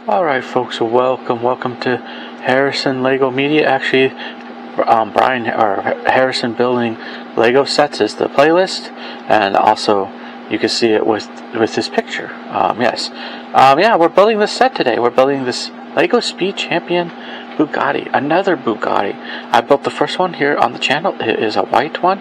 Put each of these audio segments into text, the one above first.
Alright folks, welcome to Harrison Lego Media. Actually, Brian or Harrison Building Lego Sets is the playlist, and also you can see it with this picture. Yeah, we're building this set today. We're building this Lego Speed Champion Bugatti, another Bugatti. I built the first one here on the channel. It is a white one,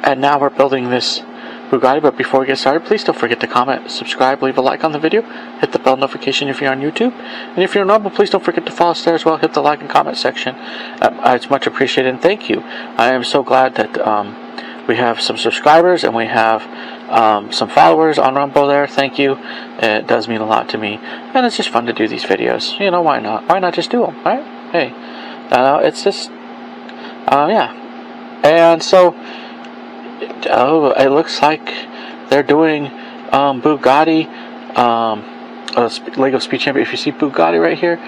and now we're building this Bugatti. But before we get started, please don't forget to comment, subscribe, leave a like on the video, hit the bell notification if you're on YouTube, and if you're normal, please don't forget to follow us there as well. Hit the like and comment section. It's much appreciated, and thank you. I am so glad that we have some subscribers and we have some followers on Rumble there. Thank you. It does mean a lot to me, and it's just fun to do these videos. You know, why not? Why not just do them, right? Hey, it's just yeah. And so it looks like they're doing Bugatti, Lego Speed Champion. If you see Bugatti right here,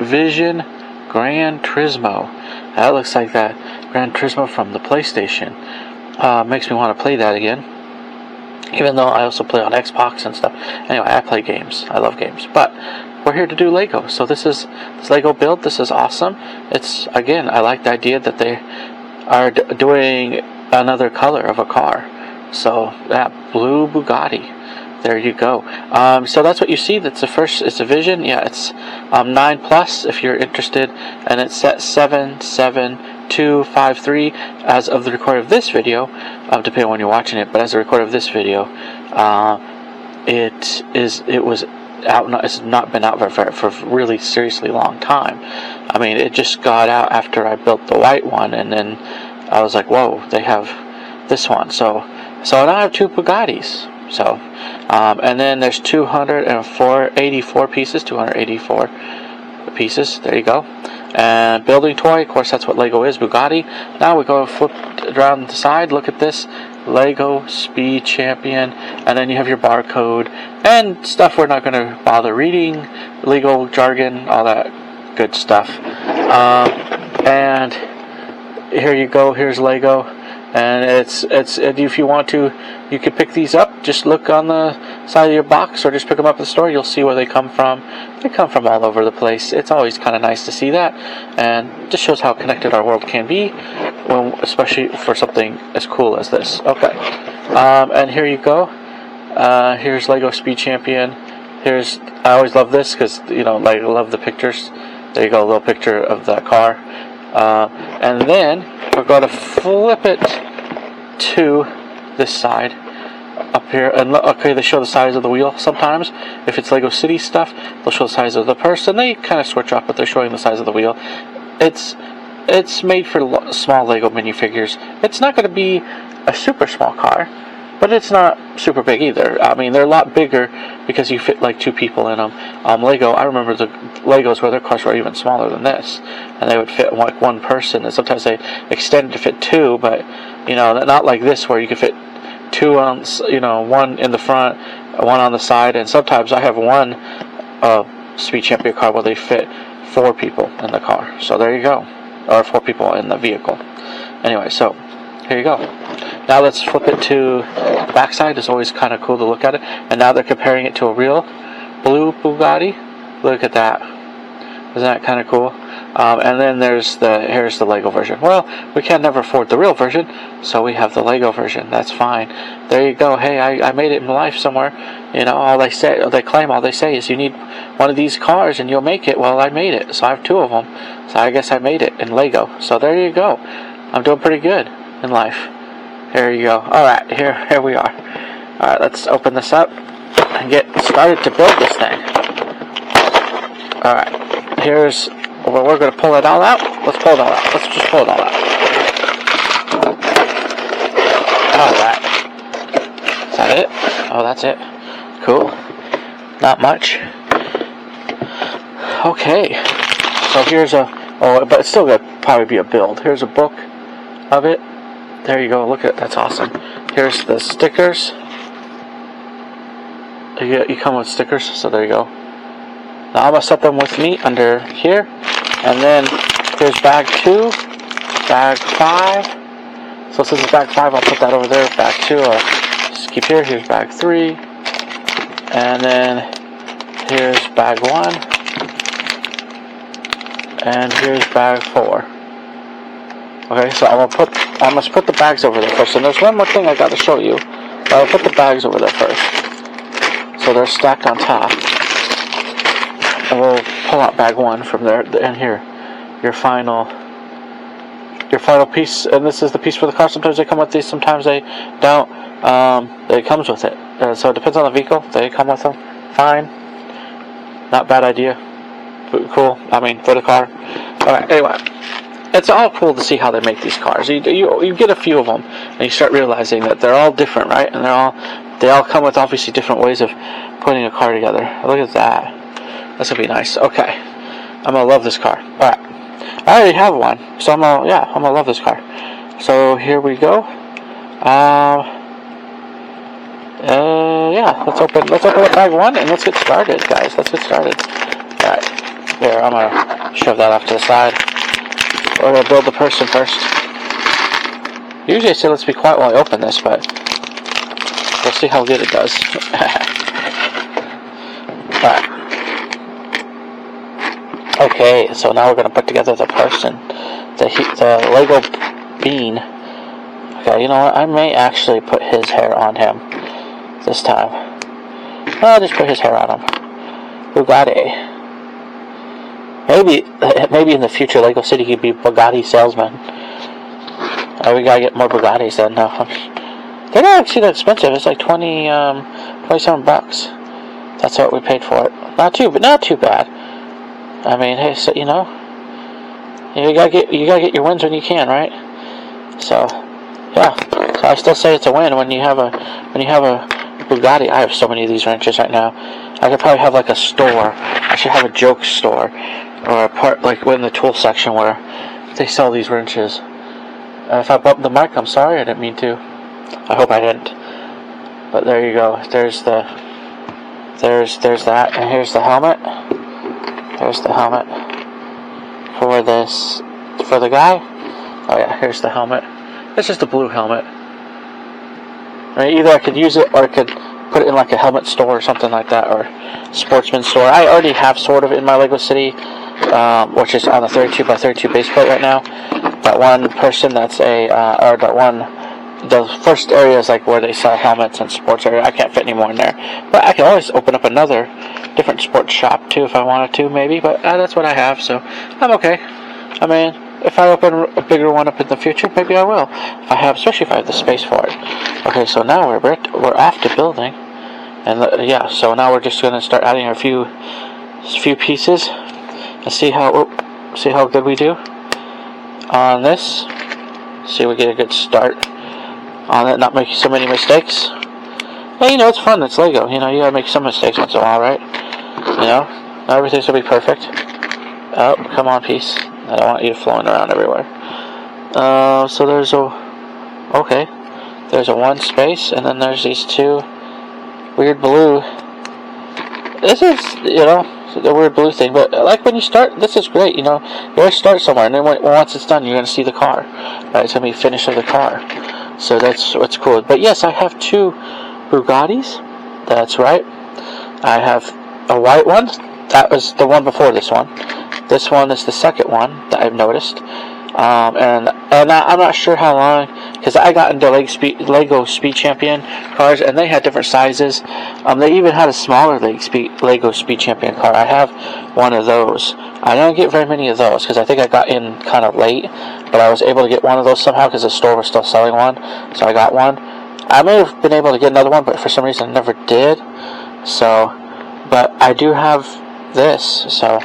Vision Gran Turismo. That looks like that Gran Turismo from the PlayStation. Makes me want to play that again. Even though I also play on Xbox and stuff. Anyway, I play games. I love games. But we're here to do Lego. So this Lego build. This is awesome. It's, again, I like the idea that they are doing another color of a car. So that blue Bugatti. There you go. So that's what you see. That's the first. It's a Vision. Yeah, it's 9+ if you're interested, and it's set 77253 as of the record of this video, depending on when you're watching it. But as the record of this video, it was out. It's not been out for a really seriously long time. I mean, it just got out after I built the white one, and then I was like, whoa, they have this one. So now I have two Bugattis. So, and then there's 284 pieces. There you go. And building toy, of course, that's what Lego is, Bugatti. Now we go flip around the side. Look at this, Lego Speed Champion, and then you have your barcode and stuff we're not going to bother reading, legal jargon, all that good stuff. And here you go. Here's Lego. And it's if you want to, you can pick these up. Just look on the side of your box, or just pick them up at the store. You'll see where they come from. They come from all over the place. It's always kind of nice to see that, and just shows how connected our world can be, especially for something as cool as this. Okay, and here you go. Here's Lego Speed Champion. I always love this because I love the pictures. There you go, a little picture of that car. And then we're going to flip it to this side up here, and okay, they show the size of the wheel. Sometimes if it's Lego City stuff, they'll show the size of the person. They kind of switch up, but they're showing the size of the wheel. It's made for small Lego minifigures. It's not going to be a super small car, but it's not super big either. I mean, they're a lot bigger because you fit like two people in them. Lego, I remember the Legos where their cars were even smaller than this, and they would fit like one person, and sometimes they extended to fit two, but not like this where you could fit two on, one in the front, one on the side, and sometimes I have one Speed Champion car where they fit 4 people in the car. So there you go, or 4 people in the vehicle. Anyway, so here you go. Now let's flip it to the backside. It's always kind of cool to look at it. And now they're comparing it to a real blue Bugatti. Look at that. Isn't that kind of cool? And then here's the Lego version. Well, we can never afford the real version, so we have the Lego version. That's fine. There you go. Hey, I made it in life somewhere. All they say is you need one of these cars and you'll make it. Well, I made it, so I have 2 of them. So I guess I made it in Lego. So there you go. I'm doing pretty good in life. Here you go. Alright, here we are. Alright, let's open this up and get started to build this thing. Alright, we're going to pull it all out. Let's pull it all out. Let's just pull it all out. Alright. Is that it? Oh, that's it. Cool. Not much. Okay. So here's but it's still going to probably be a build. Here's a book of it. There you go. Look at that's awesome. Here's the stickers. You come with stickers, so there you go. Now I'm gonna set them with me under here, and then here's bag 2, bag 5. So since it's bag 5, I'll put that over there. Bag 2, I'll just keep here. Here's bag 3, and then Here's bag 1. And here's bag 4. Okay, so I must put the bags over there first. And there's one more thing I got to show you. But I'll put the bags over there first. So they're stacked on top. And we'll pull out bag 1 from there. And here, your final piece. And this is the piece for the car. Sometimes they come with these, sometimes they don't. It comes with it. So it depends on the vehicle. They come with them. Fine. Not bad idea. Cool. I mean, for the car. Alright, anyway. It's all cool to see how they make these cars. You get a few of them, and you start realizing that they're all different, right? And they all come with obviously different ways of putting a car together. Look at that. That's gonna be nice. Okay, I'm gonna love this car. All right, I already have one, so I'm gonna love this car. So here we go. Yeah, let's open up bag 1 and let's get started, guys. Let's get started. All right, here, I'm gonna shove that off to the side. We're going to build the person first. Usually I say let's be quiet while I open this, but we'll see how good it does. Alright. Okay, so now we're going to put together the person. The Lego bean. Okay, you know what? I may actually put his hair on him this time. I'll just put his hair on him. Bugatti. Maybe in the future Lego City could be Bugatti salesman. We gotta get more Bugattis then. No, they're not actually that expensive. It's like 27 bucks. That's what we paid for it. Not too bad. I mean, hey, so you gotta get your wins when you can, right? So, yeah. So I still say it's a win when you have a Bugatti. I have so many of these wrenches right now. I could probably have like a store. I should have a joke store. Or a part like in the tool section where they sell these wrenches. If I bumped the mic, I'm sorry, I didn't mean to. I hope I didn't. But there you go. There's that, and here's the helmet. There's the helmet for the guy. Oh yeah, here's the helmet. It's just a blue helmet. Right, either I could use it or I could put it in like a helmet store or something like that, or sportsman store. I already have sort of in my Lego City. Which is on the 32x32 base plate right now. That one person the first area is like where they sell helmets and sports area. I can't fit any more in there. But I can always open up another different sports shop too if I wanted to, maybe. But that's what I have, so I'm okay. I mean, if I open a bigger one up in the future, maybe I will. Especially if I have the space for it. Okay, so now we're after building. And so now we're just going to start adding a few pieces. And see how good we do on this. See, we get a good start on it, not making so many mistakes. Hey, it's fun. It's Lego. You gotta make some mistakes once in a while, right? Not everything's gonna be perfect. Oh, come on, piece. I don't want you flowing around everywhere. So there's a one space, and then there's these two weird blue. This is, the weird blue thing, but like when you start, this is great, you always start somewhere, and then once it's done, you're going to see the car, right? It's going to be finish of the car, so that's what's cool. But yes, I have 2 Bugattis, that's right. I have a white one, that was the one before this one. This one is the second one that I've noticed, and I'm not sure how long, because I got into Lego Speed Champion cars, and they had different sizes. They even had a smaller Lego Speed Champion car. I have one of those. I didn't get very many of those, because I think I got in kind of late, but I was able to get one of those somehow, because the store was still selling one, so I got one. I may have been able to get another one, but for some reason I never did. So, but I do have this, so...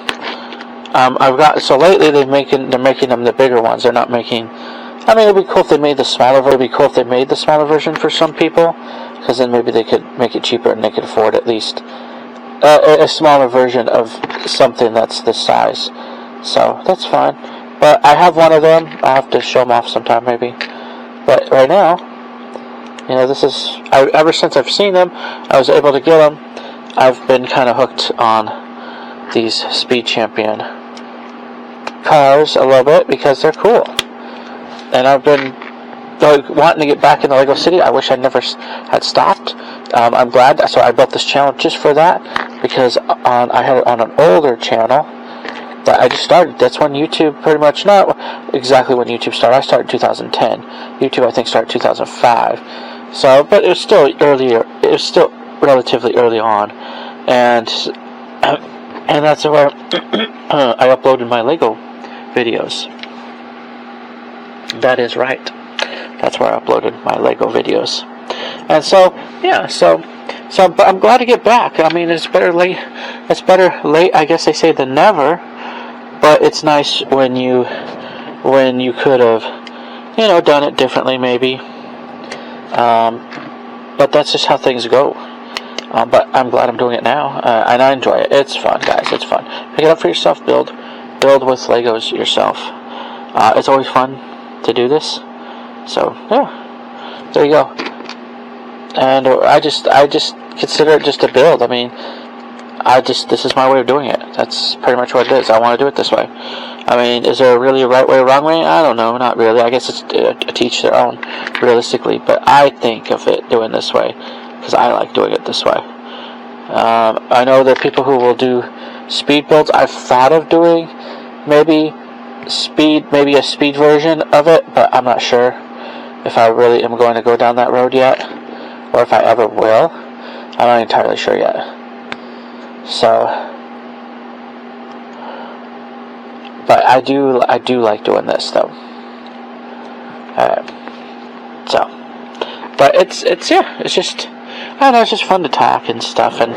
lately they're making them the bigger ones. They're not making. I mean, it'd be cool if they made the smaller. It'd be cool if they made the smaller version for some people, because then maybe they could make it cheaper and they could afford at least a smaller version of something that's this size. So that's fine. But I have one of them. I'll have to show them off sometime maybe. But right now, this is ever since I've seen them, I was able to get them. I've been kind of hooked on these Speed Champion cars a little bit because they're cool, and I've been wanting to get back in the Lego City. I wish I never had stopped. I'm glad. So I built this channel just for that, because I had it on an older channel that I just started. That's when YouTube pretty much, not exactly when YouTube started. I started in 2010. YouTube, I think, started 2005. So, but it was still earlier. It was still relatively early on, and that's where I uploaded my Lego videos. That is right. That's where I uploaded my Lego videos. And so, yeah, but I'm glad to get back. I mean, it's better late, I guess they say, than never. But it's nice when you could have, done it differently, maybe. But that's just how things go. But I'm glad I'm doing it now, and I enjoy it. It's fun, guys. It's fun. Pick it up for yourself. Build with Legos yourself. It's always fun to do this. So yeah, there you go. And I just consider it just a build. I mean, this is my way of doing it. That's pretty much what it is. I want to do it this way. I mean, is there really a right way or wrong way? I don't know. Not really. I guess it's to teach their own, realistically. But I think of it doing this way because I like doing it this way. I know there are people who will do speed builds. I've thought of doing maybe a speed version of it, but I'm not sure if I really am going to go down that road yet, or if I ever will. I'm not entirely sure yet. So, but I do like doing this though. So, but it's just, I don't know, it's just fun to talk and stuff, and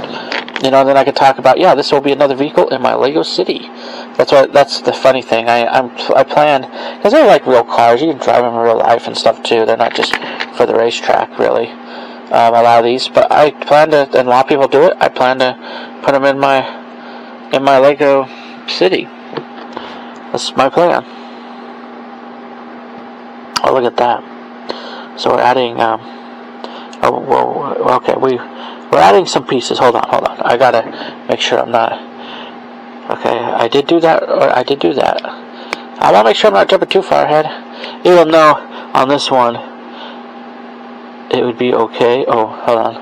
then I could talk about, this will be another vehicle in my Lego City. That's the funny thing. I plan, because they're like real cars. You can drive them in real life and stuff too. They're not just for the racetrack, really. A lot of these, but I plan to, and a lot of people do it. I plan to put them in my Lego City. That's my plan. Oh, look at that. So we're adding. Okay, we're adding some pieces. Hold on. I gotta make sure I'm not. Okay, I did do that. I want to make sure I'm not jumping too far ahead. Even though on this one it would be okay. Oh, hold on.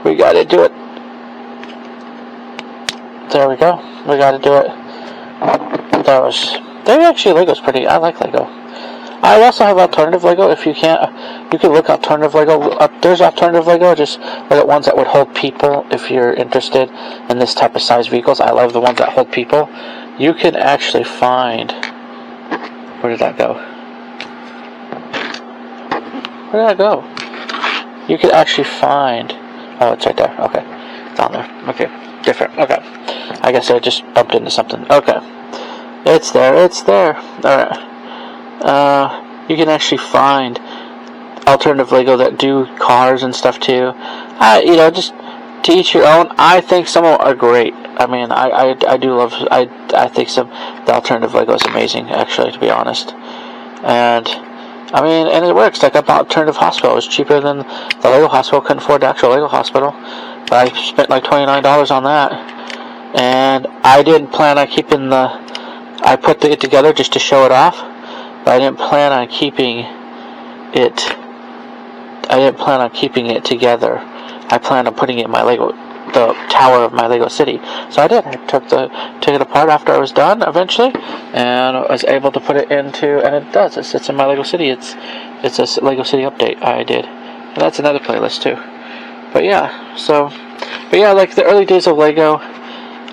We gotta do it. There we go. We gotta do it. Lego's pretty. I like Lego. I also have alternative Lego. If you can't, you can look alternative Lego. There's alternative Lego. Just look at ones that would hold people. If you're interested in this type of size vehicles, I love the ones that hold people. You can actually find. Where did that go? You can actually find. Oh, it's right there. Okay, it's on there. Okay, different. Okay, I guess I just bumped into something. Okay, it's there. All right. You can actually find alternative Lego that do cars and stuff too. Just to each your own. I think some of them are great. I mean, I do love. I think the alternative Lego is amazing, actually, to be honest. And I mean, and it works. Like I bought alternative hospital. It was cheaper than the Lego hospital. Couldn't afford the actual Lego hospital, but I spent like $29 on that. And I didn't plan on keeping I put it together just to show it off. But I didn't plan on keeping it together. I planned on putting it in the tower of my Lego City. So I did. I took it apart after I was done eventually, and I was able to put it into, and it does. It sits in my Lego City. It's a Lego City update I did, and that's another playlist too. But yeah, like the early days of Lego,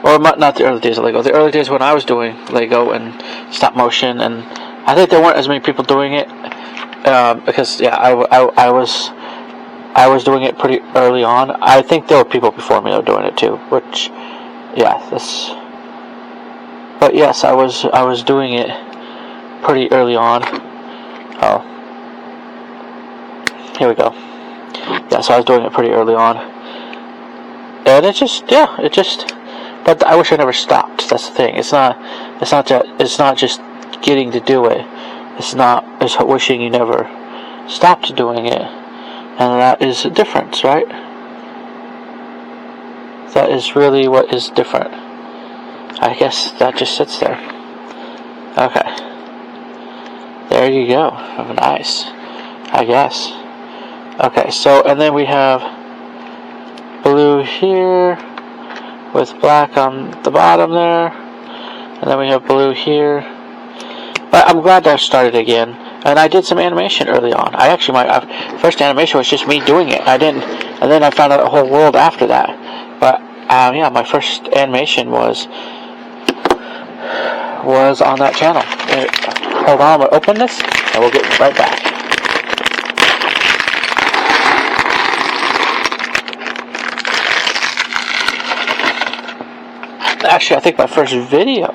or not the early days of Lego. The early days when I was doing Lego and stop motion, and I think there weren't as many people doing it because I was doing it pretty early on. I think there were people before me that were doing it too, which but yes, I was doing it pretty early on. Oh, here we go. Yeah, so I was doing it pretty early on, and it just. But I wish I never stopped. That's the thing. It's not just getting to do it. It's wishing you never stopped doing it. And that is a difference, right? That is really what is different. I guess that just sits there. Okay. there you go. Nice, I guess. Okay, so, and then we have blue here with black on the bottom there, and then we have blue here. But I'm glad that I started again, and I did some animation early on. I actually, my first animation was just me doing it. And then I found out a whole world after that. But yeah, my first animation was on that channel. Hold on, I'm gonna open this, and we'll get right back. Actually, I think my first video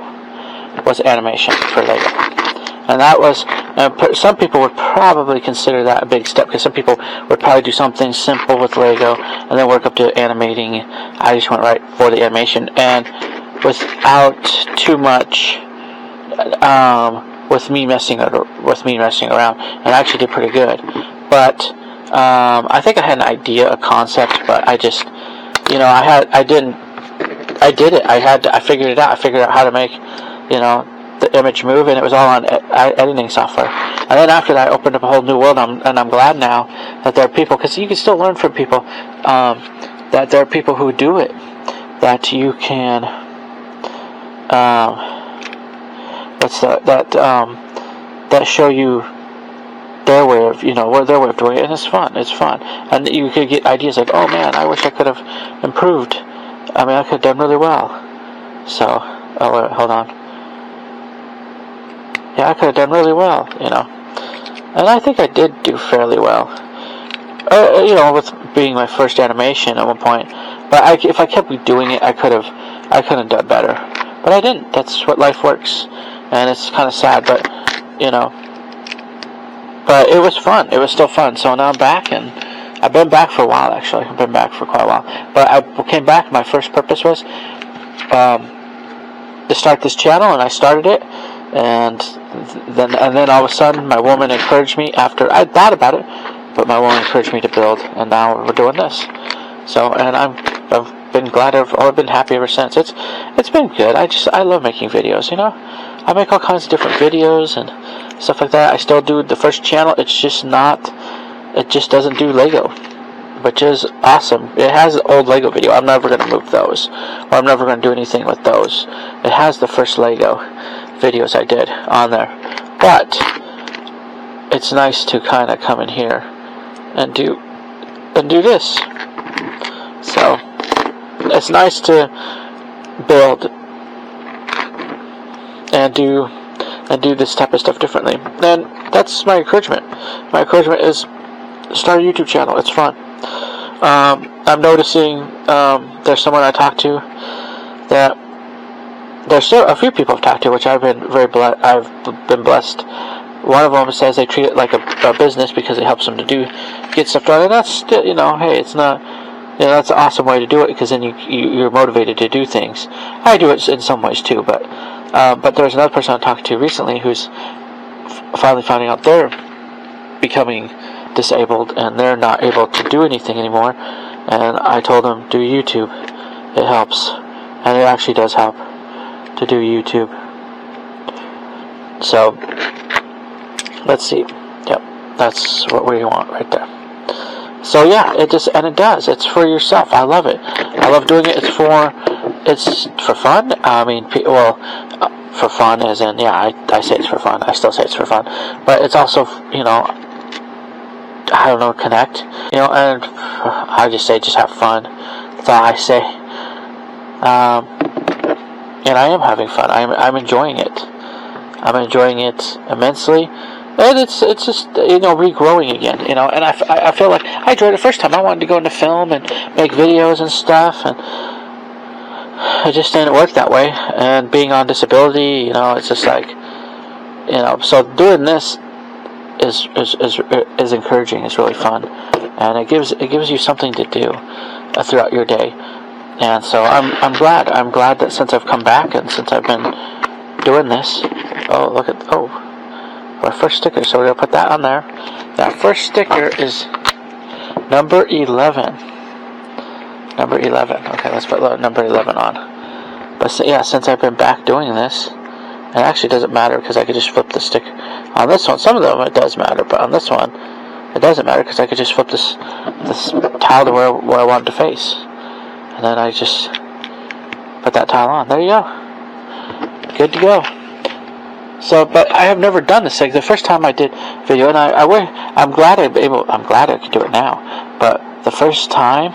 was animation for Lego. And that was, some people would probably consider that a big step, because some people would probably do something simple with Lego and then work up to animating. I just went right for the animation, and without too much, with me messing around, and I actually did pretty good. But I think I had an idea, a concept, but I just, I did it. I figured it out. I figured out how to make, the image move, and it was all on editing software. And then after that, I opened up a whole new world, and I'm glad now that there are people, because you can still learn from people, that there are people who do it, that you can, that show you their way of, their way of doing it, and it's fun, and you could get ideas like, oh man, I wish I could have improved. I mean, I could have done really well. So, oh wait, hold on. Yeah, I could have done really well, and I think I did do fairly well. With being my first animation at one point. But if I kept doing it, I could have done better. But I didn't. That's what life works, and it's kind of sad, but but it was fun. It was still fun. So now I'm back, and I've been back for a while. Actually, I've been back for quite a while. But I came back. My first purpose was to start this channel, and I started it. And then all of a sudden, my woman encouraged me after I thought about it. But my woman encouraged me to build, and now we're doing this. So, and I've been glad. I've been happy ever since. It's been good. I love making videos. I make all kinds of different videos and stuff like that. I still do the first channel. It's just not. It just doesn't do Lego, which is awesome. It has an old Lego video. I'm never going to move those, or I'm never going to do anything with those. It has the first Lego videos I did on there, but it's nice to kind of come in here and do this. So it's nice to build and do this type of stuff differently. And that's my encouragement. My encouragement is start a YouTube channel. It's fun. I'm noticing there's someone I talked to that there's still a few people I've talked to, which I've been I've been blessed. One of them says they treat it like a business because it helps them to get stuff done, and that's still, hey, it's not, that's an awesome way to do it, because then you're motivated to do things. I do it in some ways too, but there's another person I talked to recently who's finally finding out they're becoming disabled and they're not able to do anything anymore, and I told them, do YouTube. It helps, and it actually does help to do YouTube. So let's see. Yep, that's what we want right there. So yeah, it does. It's for yourself. I love it. I love doing it. It's for fun. I mean, for fun as in, yeah, I say it's for fun. I still say it's for fun, but it's also, I don't know, connect, and I just say just have fun. That's all I say. And I am having fun. I'm enjoying it. I'm enjoying it immensely. And it's just, regrowing again, and I feel like I enjoyed it the first time. I wanted to go into film and make videos and stuff, and it just didn't work that way. And being on disability, it's just like, so doing this is encouraging. It's really fun, and it gives you something to do throughout your day. And so I'm glad that since I've come back and since I've been doing this, our first sticker, so we're going to put that on there. That first sticker is number 11. Number 11. Okay, let's put number 11 on. But yeah, since I've been back doing this, it actually doesn't matter because I could just flip the stick. On this one, some of them it does matter, but on this one, it doesn't matter because I could just flip this tile to where I want it to face, and then I just put that tile on. There you go. Good to go. So, but I have never done this. Like the first time I did video, and I'm glad I could do it now. But the first time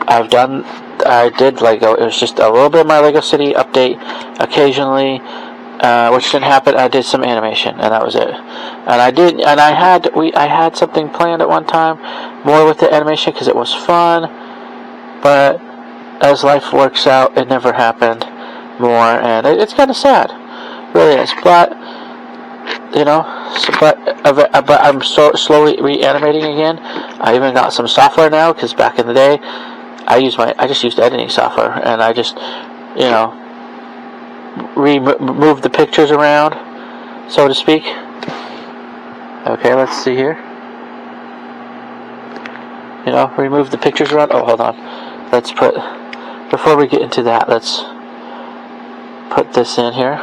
I did Lego. It was just a little bit of my Lego City update occasionally, which didn't happen. I did some animation, and that was it. And I had something planned at one time, more with the animation because it was fun. But as life works out, it never happened more, and it's kind of sad. Really is, but but I'm slowly reanimating again. I even got some software now because back in the day, I just used editing software, and I just move the pictures around, so to speak. Okay, let's see here. Remove the pictures around. Oh, hold on. Before we get into that, let's put this in here.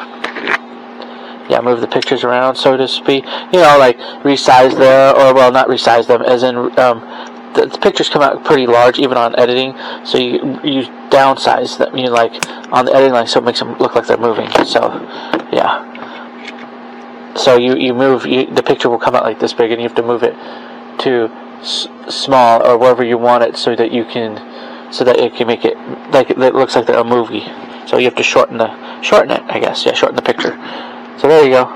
Yeah, move the pictures around, so to speak. Like resize them, or well, not resize them, as in the pictures come out pretty large, even on editing. So you downsize them. Like on the editing line, so it makes them look like they're moving. So yeah. So you move the picture will come out like this big, and you have to move it to small or wherever you want it, so that it can make it like it looks like a movie. So you have to shorten it, I guess. Yeah, shorten the picture. So there you go.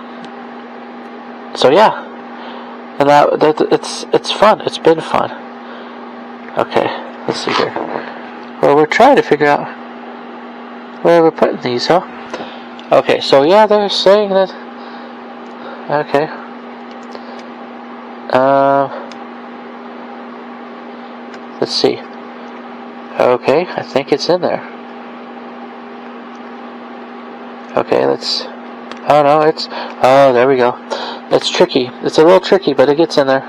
So yeah, and it's fun. It's been fun. Okay, let's see here. Well, we're trying to figure out where we're putting these, huh? Okay, so yeah, they're saying that. Okay. Let's see. Okay, I think it's in there. Okay, let's. Oh no, there we go. It's tricky. It's a little tricky, but it gets in there.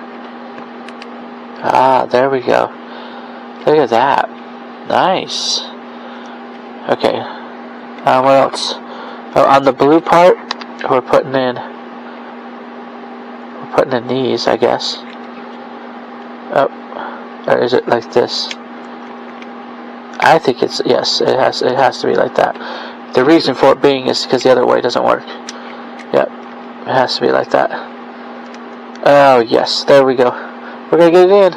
Ah, there we go. Look at that. Nice. Okay. What else? Oh, on the blue part, we're putting in these, I guess. Oh, or is it like this? I think it's, yes, it has to be like that. The reason for it being is because the other way doesn't work. Yep, it has to be like that. Oh yes, there we go. We're gonna get it in.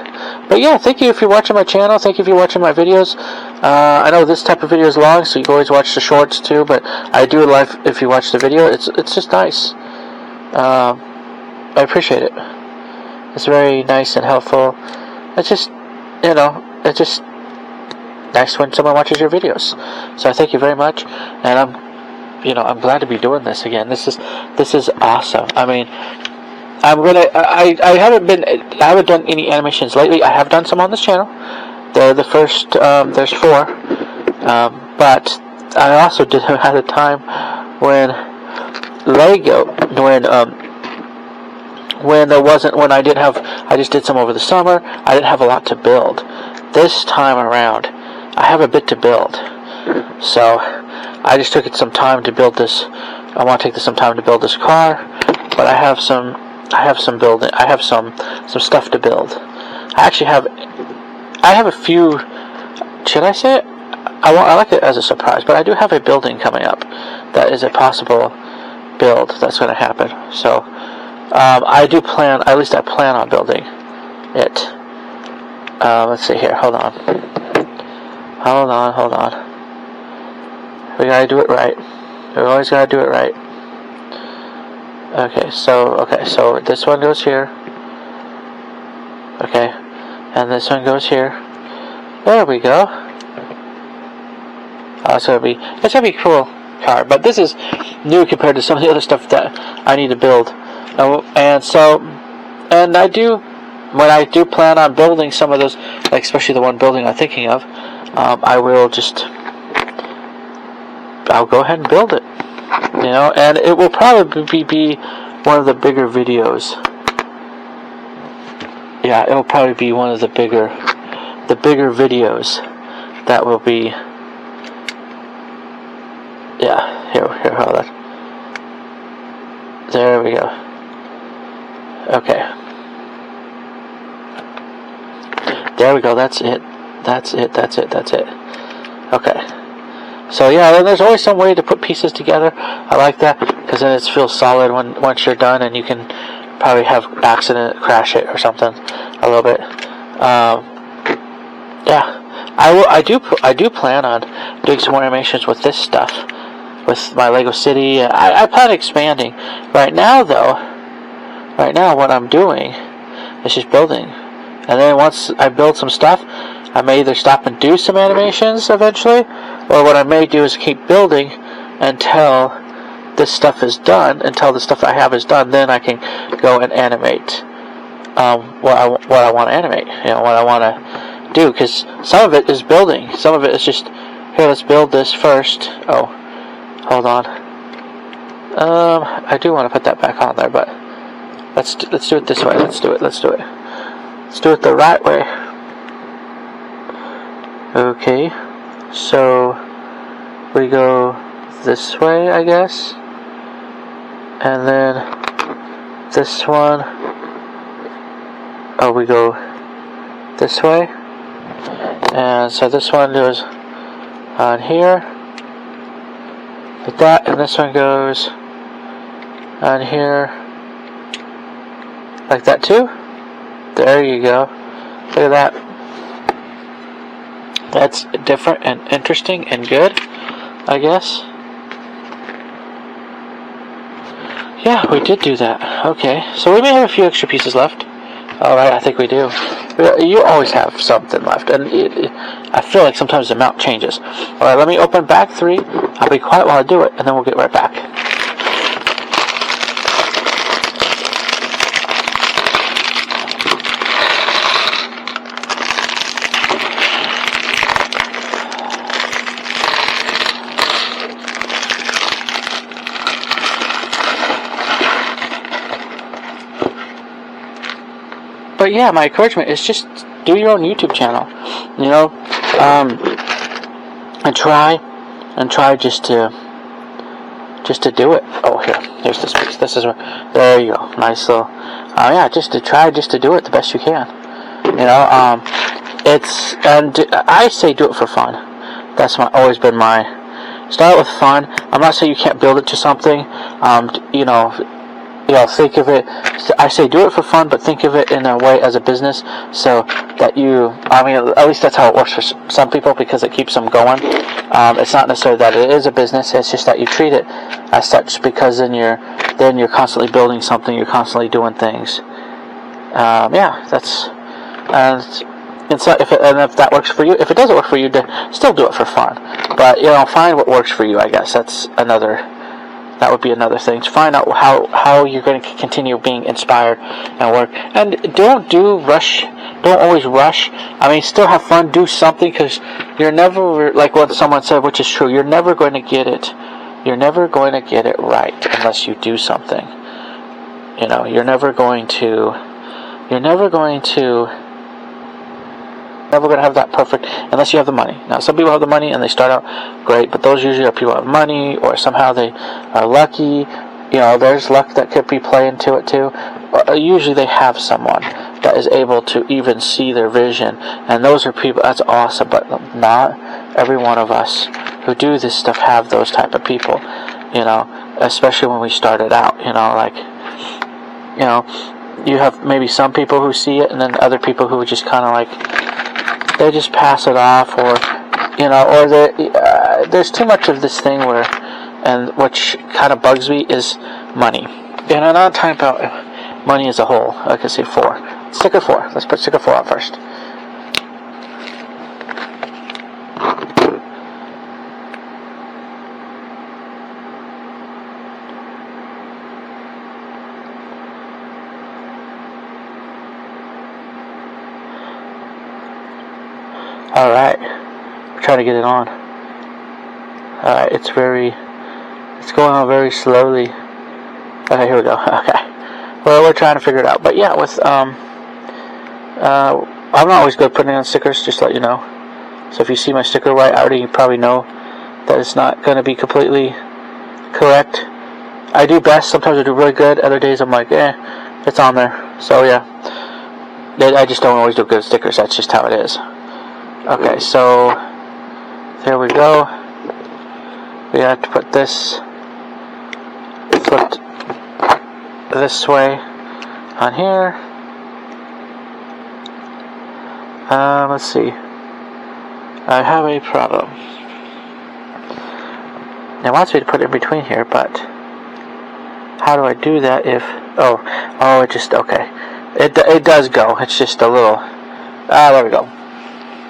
But yeah, thank you if you're watching my channel. Thank you if you're watching my videos. I know this type of video is long, so you can always watch the shorts too. But I do it live if you watch the video. It's just nice. I appreciate it. It's very nice and helpful. It's just it's just nice when someone watches your videos. So I thank you very much, and I'm glad to be doing this again. This is awesome. I mean, I haven't done any animations lately. I have done some on this channel. The first there's 4, but I also had a time when I just did some over the summer. I didn't have a lot to build. This time around, I have a bit to build. So I just took some time to build this. I want to take some time to build this car, but I have some stuff to build. I have a few. Should I say it? I like it as a surprise, but I do have a building coming up that is a possible build that's going to happen. So I plan on building it. Let's see here. Hold on. We gotta do it right. We always gotta do it right. Okay, so this one goes here. Okay, and this one goes here. There we go. It's gonna be a cool car, but this is new compared to some of the other stuff that I need to build. When I do plan on building some of those, like especially the one building I'm thinking of, I'll go ahead and build it, and it will probably be one of the bigger videos. Yeah, it'll probably be one of the bigger videos that will be. Yeah, here, hold on. There we go. Okay. There we go. That's it. That's it. That's it. That's it. Okay. So yeah, there's always some way to put pieces together. I like that because then it feels solid once you're done, and you can probably have accident crash it or something a little bit. Yeah, I do plan on doing some more animations with this stuff, with my Lego City. I plan on expanding. Right now, what I'm doing is just building, and then once I build some stuff, I may either stop and do some animations eventually, or what I may do is keep building until this stuff is done, until the stuff I have is done. Then I can go and animate what I want to animate, what I want to do, because some of it is building, some of it is just, here, let's build this first. Oh, hold on. I do want to put that back on there, but let's do it this way. Let's do it the right way. Okay, so we go this way, I guess, and then this one, we go this way, and so this one goes on here like that, and this one goes on here like that too. There you go. Look at that. That's different and interesting and good, I guess. Yeah, we did do that. Okay, so we may have a few extra pieces left. Alright, I think we do. You always have something left, and I feel like sometimes the amount changes. Alright, let me open bag 3. I'll be quiet while I do it, and then we'll get right back. But yeah, my encouragement is just do your own YouTube channel, and try just to do it. Oh, here's this piece. This is where, there you go, nice little. Yeah, just to do it the best you can. And I say do it for fun. That's always been my. Start with fun. I'm not saying you can't build it to something. Think of it. I say do it for fun, but think of it in a way as a business, so that at least that's how it works for some people, because it keeps them going. It's not necessarily that it is a business; it's just that you treat it as such, because then you're constantly building something, you're constantly doing things. That's and so if that works for you. If it doesn't work for you, still do it for fun. But find what works for you. I guess that would be another thing, to find out how you're going to continue being inspired and work. And don't always rush. Still have fun, do something, because you're never, like what someone said, which is true, you're never going to get it right unless you do something. You're never going to have that perfect unless you have the money. Now, some people have the money and they start out great, but those usually are people who have money, or somehow they are lucky. There's luck that could be playing to it too. Usually they have someone that is able to even see their vision, and those are people. That's awesome, but not every one of us who do this stuff have those type of people. Especially when we started out. You have maybe some people who see it, and then other people who just kind of they just pass it off, or there's too much of this thing and which kind of bugs me is money. And I'm not talking about money as a whole. Like I say, 4. Sticker 4. Let's put sticker 4 on first. Alright, we're trying to get it on. Alright, it's going on very slowly. Okay, here we go. Okay. Well, we're trying to figure it out. But yeah, I'm not always good at putting on stickers, just to let you know. So if you see my sticker right, you probably know that it's not going to be completely correct. I do best. Sometimes I do really good. Other days I'm like, and It's on there. So yeah, I just don't always do good stickers. That's just how it is. Okay, so there we go. We have to put this flipped this way on here. Let's see. I have a problem. It wants me to put it in between here, but how do I do that if... Oh, it just... Okay. It does go. It's just a little... there we go.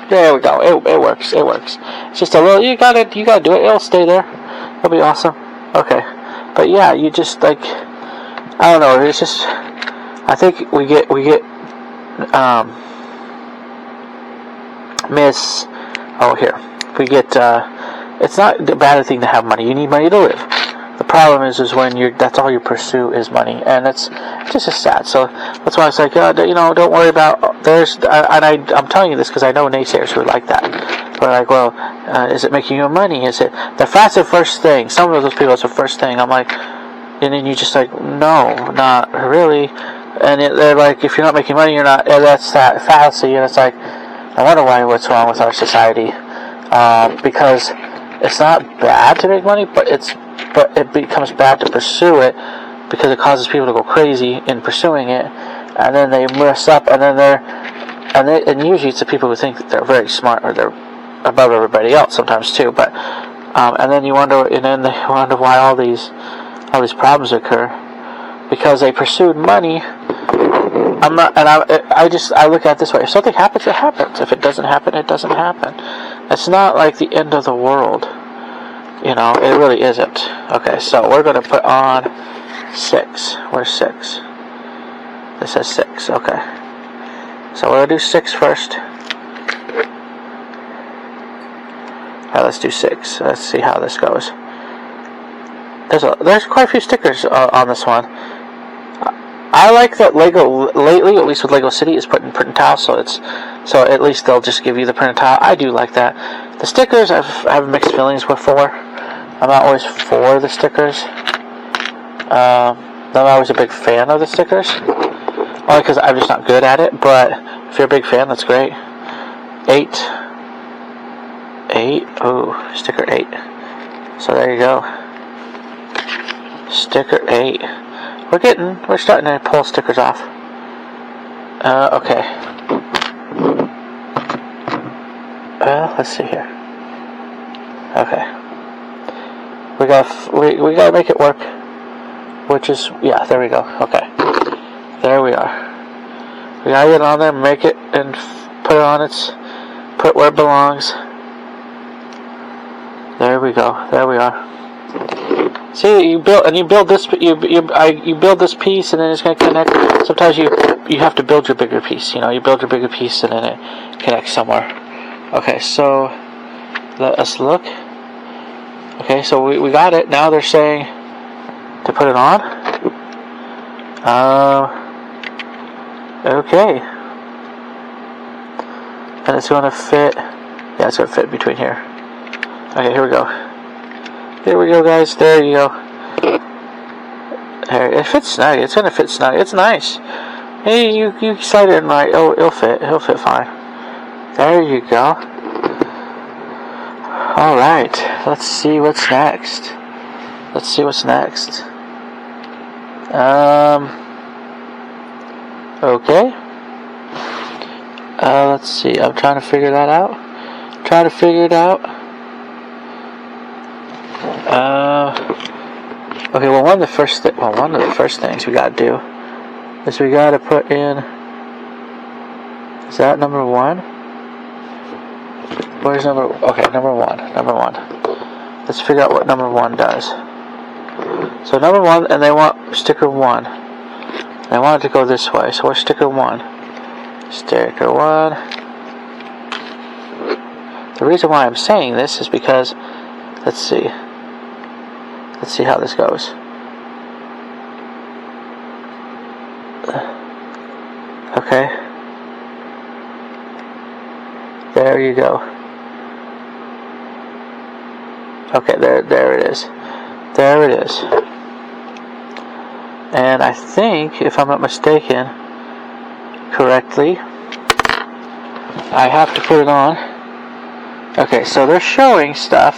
There we go. It works. It works. It's just a little... You gotta do it. It'll stay there. It'll be awesome. Okay. But yeah, you just like... I don't know. It's just... I think we get here. We get, it's not a bad thing to have money. You need money to live. The problem is when that's all you pursue is money, and it's just sad. So that's why it's like, don't worry about, I'm telling you this because I know naysayers who are like that. But like, well, is it making you money? Is it, that's the first thing. Some of those people, it's the first thing. I'm like, and then you just like, no, not really. And they're like, if you're not making money, you're not, that's that fallacy. And it's like, I wonder what's wrong with our society. Because it's not bad to make money, but it becomes bad to pursue it because it causes people to go crazy in pursuing it, and then they mess up, and then and usually it's the people who think that they're very smart or they're above everybody else sometimes too. But and then they wonder why all these problems occur because they pursued money. I look at it this way: if something happens, it happens. If it doesn't happen, it doesn't happen. It's not like the end of the world. It really isn't. Okay, so we're going to put on 6. Where's 6? This says 6. Okay. So we're going to do 6 first. Alright, let's do 6. Let's see how this goes. There's quite a few stickers on this one. I like that Lego lately, at least with Lego City, is putting print tiles, so at least they'll just give you the printed tile. I do like that. The stickers I have mixed feelings for. I'm not always for the stickers. I'm not always a big fan of the stickers, only because I'm just not good at it. But if you're a big fan, that's great. 8. Oh, sticker 8. So there you go. Sticker 8. We're starting to pull stickers off. Okay. Let's see here. Okay. We gotta make it work. Which is, yeah, there we go. Okay. There we are. We gotta get on there, make it, and put it where it belongs. There we go. There we are. See, you build this. You build this piece, and then it's gonna connect. Sometimes you have to build your bigger piece. You build your bigger piece, and then it connects somewhere. Okay, so let us look. Okay, so we got it. Now they're saying to put it on. Okay, and it's gonna fit. Yeah, it's gonna fit between here. Okay, here we go. Here we go, guys. There you go. There, it fits snug. It's gonna fit snug. It's nice. Hey, you slide it in right. Oh, it'll fit. It'll fit fine. There you go. All right. Let's see what's next. Okay. Let's see. I'm trying to figure that out. Okay, well, one of the first things we gotta do is we gotta put in. Is that number 1? Where's number? Okay, number one. Let's figure out what number 1 does. So number 1, and they want sticker 1. They want it to go this way. So where's sticker 1? Sticker 1. The reason why I'm saying this is because, let's see how this goes. Okay. There you go. Okay, there it is. And I think, if I'm not mistaken, correctly, I have to put it on. Okay, so they're showing stuff.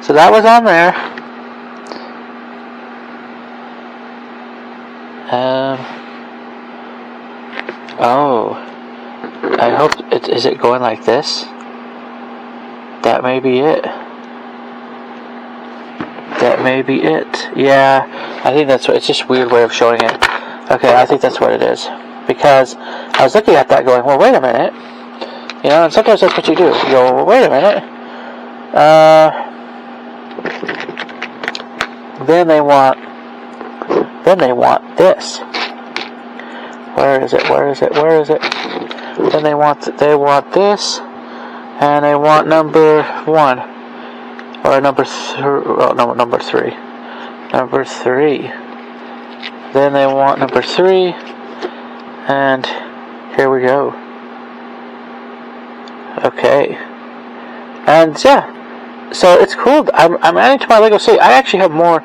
So that was on there. Oh, I hope is it going like this? That may be it. That may be it. Yeah, I think that's what. It's just a weird way of showing it. Okay, I think that's what it is. Because I was looking at that, going, well, wait a minute. You know, and sometimes that's what you do. You go, well, wait a minute. Then they want this. Where is it? Then they want this, and they want number 1 or number 3. Oh, no, number 3. Number 3. Then they want number 3, and here we go. Okay, and yeah. So it's cool. I'm adding to my Lego city. I actually have more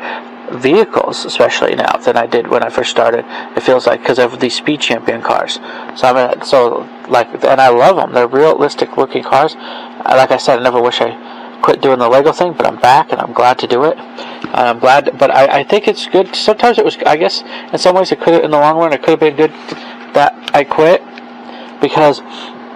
vehicles, especially now, than I did when I first started. It feels like, because of these Speed Champion cars. So and I love them. They're realistic looking cars. Like I said, I never wish I quit doing the Lego thing, but I'm back and I'm glad to do it. I'm glad, but I think it's good. Sometimes it was, I guess, in some ways, in the long run, it could have been good that I quit, because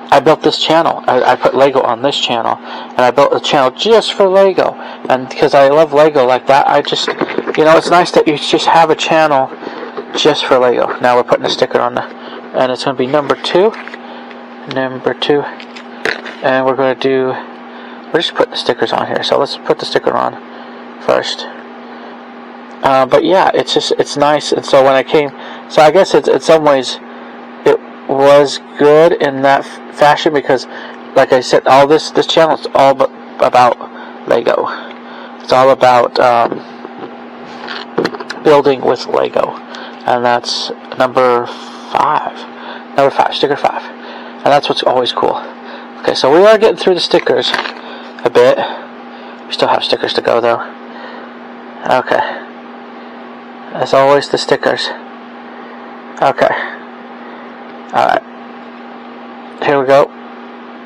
I built this channel. I put Lego on this channel, and I built a channel just for Lego. And because I love Lego like that, I just, it's nice that you just have a channel just for Lego. Now we're putting a sticker on and it's going to be number 2, and we're just putting the stickers on here. So let's put the sticker on first. But yeah, it's nice. And so when I came, so I guess it's in some ways it was good in that fashion, because like I said, all this channel is all about Lego. It's all about building with Lego, and that's number 5, sticker 5, and that's what's always cool. Okay, so we are getting through the stickers a bit. We still have stickers to go though. Okay, as always, the stickers. Okay. Alright, here we go.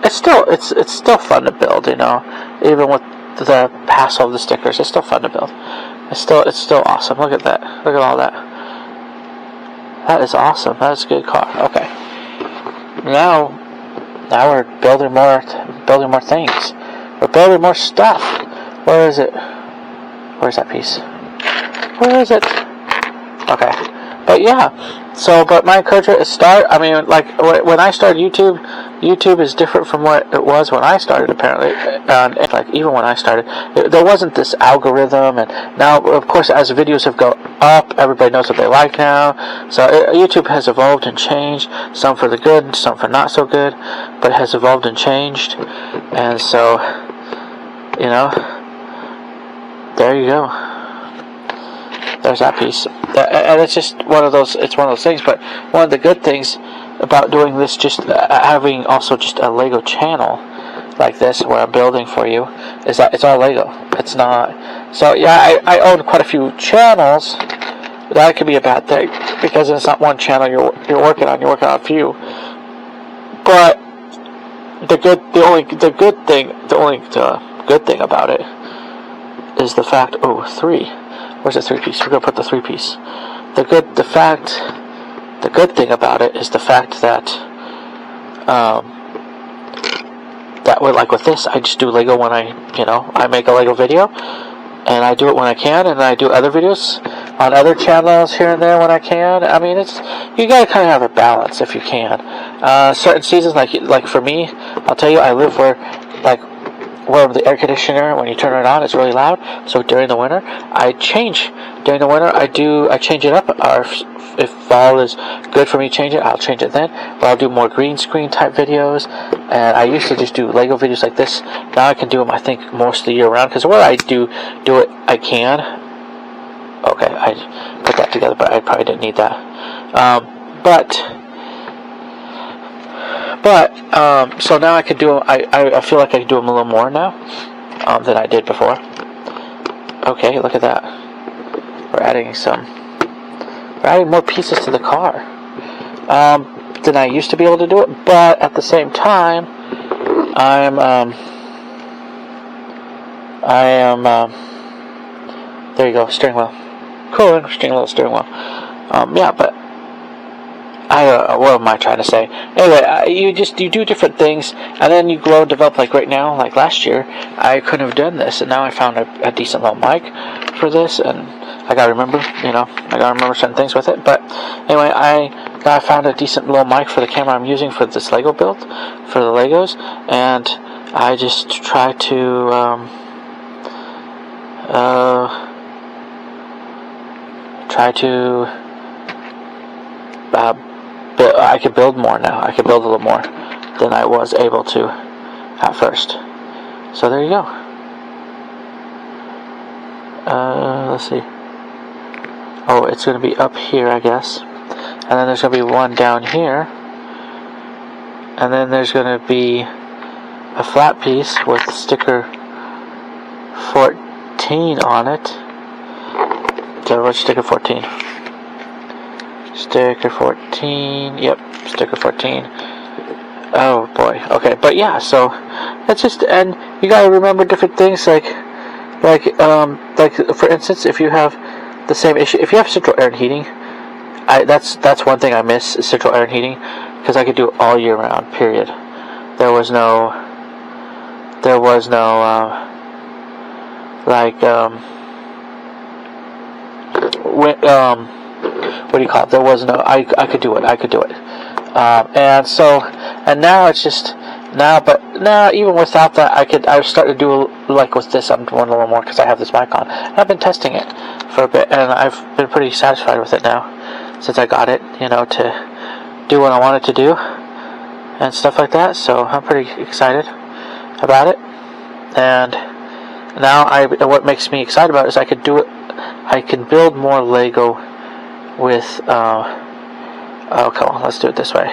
It's still fun to build, even with the hassle of the stickers. It's still fun to build. It's still awesome. Look at that. Look at all that. That is awesome. That is a good car. Okay. Now we're building more things. We're building more stuff. Where is it? Where's that piece? Where is it? Okay. But yeah, but my encouragement is start. I mean, like when I started YouTube is different from what it was when I started, apparently. And like even when I started, there wasn't this algorithm, and now, of course, as videos have gone up, everybody knows what they like now. So YouTube has evolved and changed, some for the good, some for not so good, but it has evolved and changed. And so, there you go. There's that piece, and it's just one of those. It's one of those things. But one of the good things about doing this, just having also just a Lego channel like this, where I'm building for you, is that it's all Lego. It's not. So yeah, I own quite a few channels. That could be a bad thing, because it's not one channel you're working on. You're working on a few. But the good thing about it is the fact. Oh, 3. Where's the 3-piece? We're gonna put the 3-piece. The good thing about it is the fact that like with this, I just do Lego when I make a Lego video, and I do it when I can, and I do other videos on other channels here and there when I can. I mean, you gotta kind of have a balance if you can. Certain seasons, like for me, I'll tell you, I live where the air conditioner, when you turn it on, it's really loud. So during the winter, I change. During the winter, I change it up. Or if fall is good for me to change it, I'll change it then. But I'll do more green screen type videos. And I used to just do Lego videos like this. Now I can do them, I think, most of the year round. Because where I do it, I can. Okay, I put that together, but I probably didn't need that. So now I can do them. I feel like I can do them a little more now than I did before. Okay, look at that. We're adding some We're adding more pieces to the car than I used to be able to do it. But at the same time, I am. There you go, steering wheel. Cool, interesting little steering wheel. Yeah, but what am I trying to say? Anyway, you do different things, and then you grow and develop. Like right now, like last year, I couldn't have done this, and now I found a decent little mic for this, and I gotta remember certain things with it. But anyway, I found a decent little mic for the camera I'm using for this Lego build, for the Legos, and I just try to I could build more now. I could build a little more than I was able to at first. So there you go. Let's see. Oh, it's going to be up here, I guess. And then there's going to be one down here. And then there's going to be a flat piece with sticker 14 on it. So what's sticker 14? Sticker 14. Yep, sticker 14. Oh boy. Okay, but yeah. So it's just, and you gotta remember different things, like for instance, if you have the same issue, if you have central air and heating, that's one thing I miss, is central air and heating, because I could do it all year round. Period. There was no what do you call it? There was no, I could do it. And now it's just, but now even without that, I was starting to do, like with this, I'm doing a little more because I have this mic on. And I've been testing it for a bit, and I've been pretty satisfied with it now, since I got it, to do what I wanted to do, and stuff like that. So I'm pretty excited about it. And now what makes me excited about it is I could do it, I can build more Lego with, come on, let's do it this way.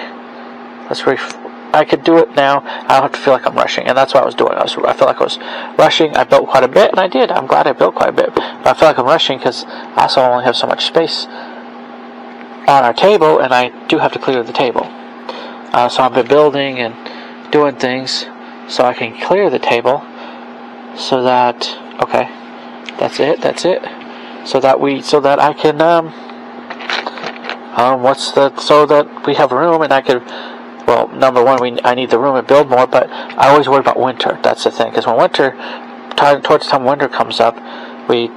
I could do it now. I don't have to feel like I'm rushing, and that's what I was doing. I felt like I was rushing. I built quite a bit, and I did. I'm glad I built quite a bit. But I feel like I'm rushing because I also only have so much space on our table, and I do have to clear the table. So I've been building and doing things so I can clear the table, so that, okay, that's it. So that I can, so that we have room, and I could, well, number one, I need the room and build more, but I always worry about winter. That's the thing, because when towards the time winter comes up, we,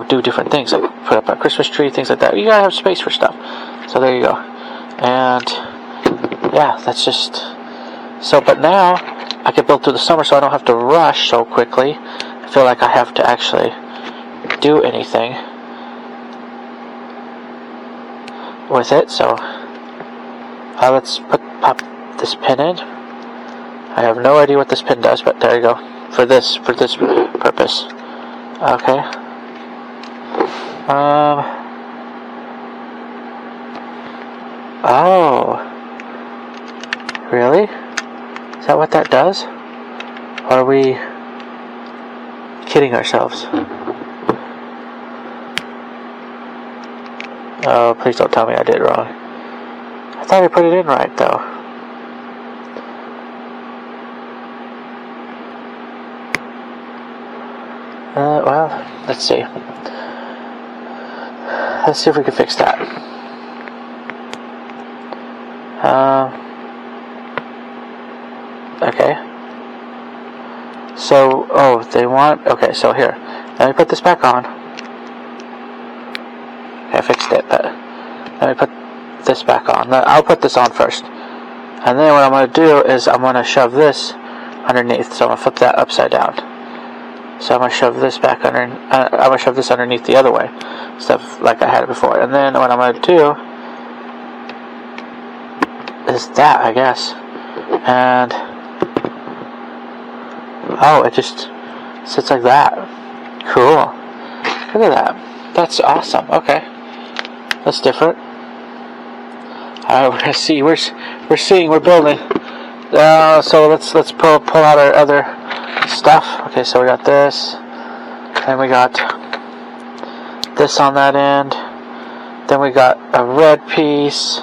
do different things, like put up a Christmas tree, things like that. You gotta have space for stuff. So there you go. And yeah, that's just, so, but now I can build through the summer, so I don't have to rush so quickly. I feel like I have to actually do anything with it. So let's pop this pin in. I have no idea what this pin does, but there you go, for this purpose. Okay. Oh, really? Is that what that does? Or are we kidding ourselves? Oh, please don't tell me I did wrong. I thought I put it in right, though. Well, let's see. Let's see if we can fix that. Okay. So, okay, so here. Let me put this back on. Okay, I fixed it, but let me put this back on. I'll put this on first. And then what I'm going to do is I'm going to shove this underneath. So I'm going to flip that upside down. So I'm going to shove this back under, I'm going to shove this underneath the other way. Stuff like I had it before. And then what I'm going to do is that, I guess. And, oh, it just sits like that. Cool. Look at that. That's awesome. Okay. That's different. Alright, we're gonna see. We're building. So let's pull out our other stuff. Okay, so we got this, and we got this on that end, Then we got a red piece.